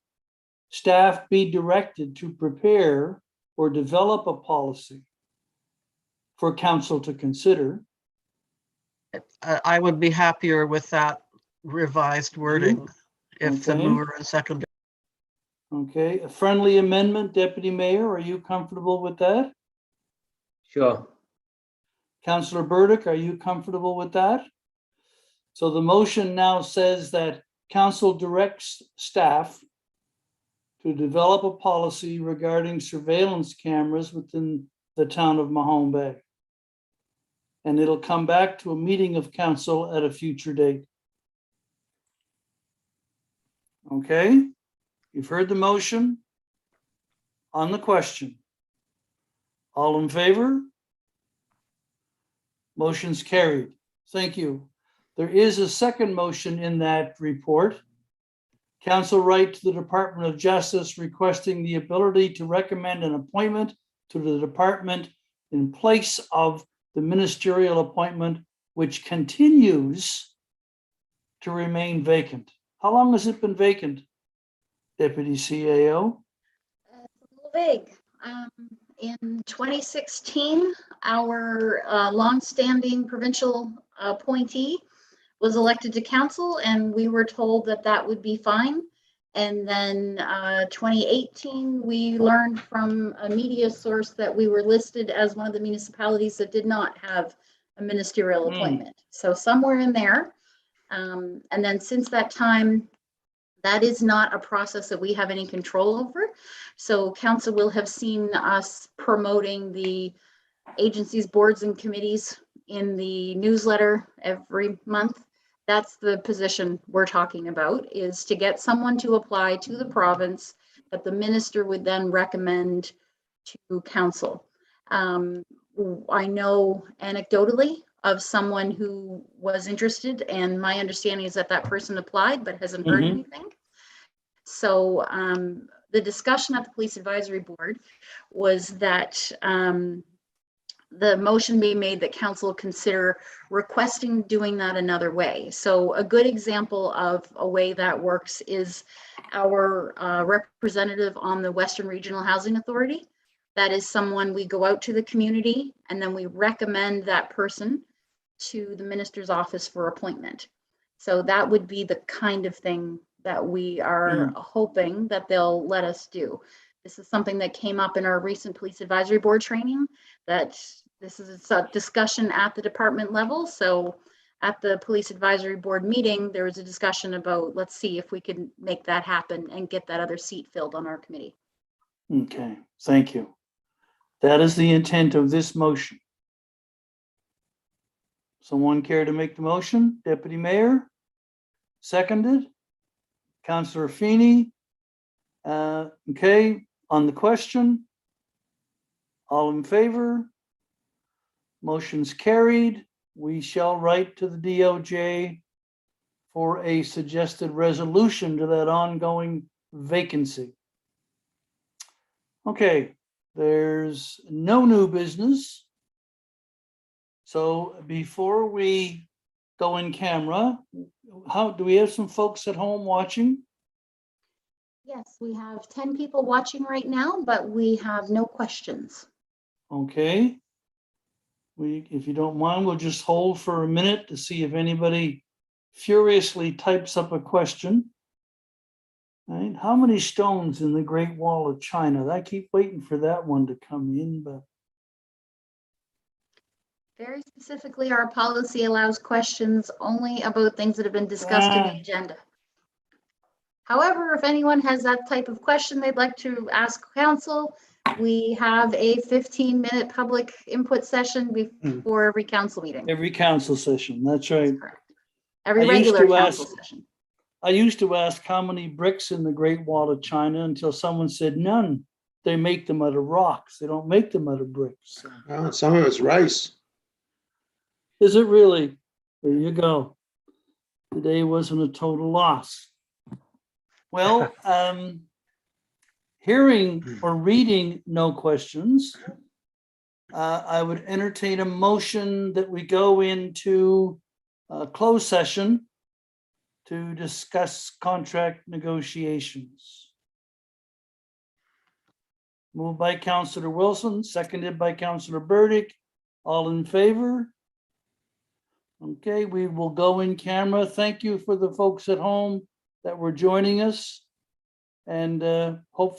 staff be directed to prepare or develop a policy for council to consider. I would be happier with that revised wording if the Okay. mover and seconder. Okay, a friendly amendment, Deputy Mayor, are you comfortable with that? Sure. Councillor Burdick, are you comfortable with that? So the motion now says that council directs staff to develop a policy regarding surveillance cameras within the town of Mahone Bay. And it'll come back to a meeting of council at a future date. Okay, you've heard the motion. On the question. All in favor? Motion's carried. Thank you. There is a second motion in that report. Council write to the Department of Justice requesting the ability to recommend an appointment to the department in place of the ministerial appointment, which continues to remain vacant. How long has it been vacant, Deputy CAO? It's a little vague. In 2016, our longstanding provincial appointee was elected to council, and we were told that that would be fine. And then 2018, we learned from a media source that we were listed as one of the municipalities that did not have a ministerial appointment. So somewhere in there. And then since that time, that is not a process that we have any control over. So council will have seen us promoting the agencies, boards, and committees in the newsletter every month. That's the position we're talking about, is to get someone to apply to the province that the minister would then recommend to council. I know anecdotally of someone who was interested, and my understanding is that that person applied but hasn't heard anything. So the discussion at the Police Advisory Board was that the motion be made that council consider requesting doing that another way. So a good example of a way that works is our representative on the Western Regional Housing Authority. That is someone we go out to the community and then we recommend that person to the minister's office for appointment. So that would be the kind of thing that we are hoping that they'll let us do. This is something that came up in our recent Police Advisory Board training, that this is a discussion at the department level. So at the Police Advisory Board meeting, there was a discussion about, let's see if we can make that happen and get that other seat filled on our committee. Okay, thank you. That is the intent of this motion. Someone care to make the motion? Deputy Mayor? Seconded? Councillor Feeney? Okay, on the question? All in favor? Motion's carried. We shall write to the DOJ for a suggested resolution to that ongoing vacancy. Okay, there's no new business. So before we go in camera, how do we have some folks at home watching? Yes, we have 10 people watching right now, but we have no questions. Okay. If you don't mind, we'll just hold for a minute to see if anybody furiously types up a question. Right? How many stones in the Great Wall of China? I keep waiting for that one to come in, but. Very specifically, our policy allows questions only about things that have been discussed in the agenda. However, if anyone has that type of question they'd like to ask council, we have a 15-minute public input session before every council meeting. Every council session, that's right. That's correct. Every regular council session. I used to ask how many bricks in the Great Wall of China until someone said none. They make them out of rocks. They don't make them out of bricks. Well, some of it's rice. Is it really? There you go. Today wasn't a total loss. Well, hearing or reading no questions, I would entertain a motion that we go into a closed session to discuss contract negotiations. Moved by Councillor Wilson, seconded by Councillor Burdick. All in favor? Okay, we will go in camera. Thank you for the folks at home that were joining us. And hopefully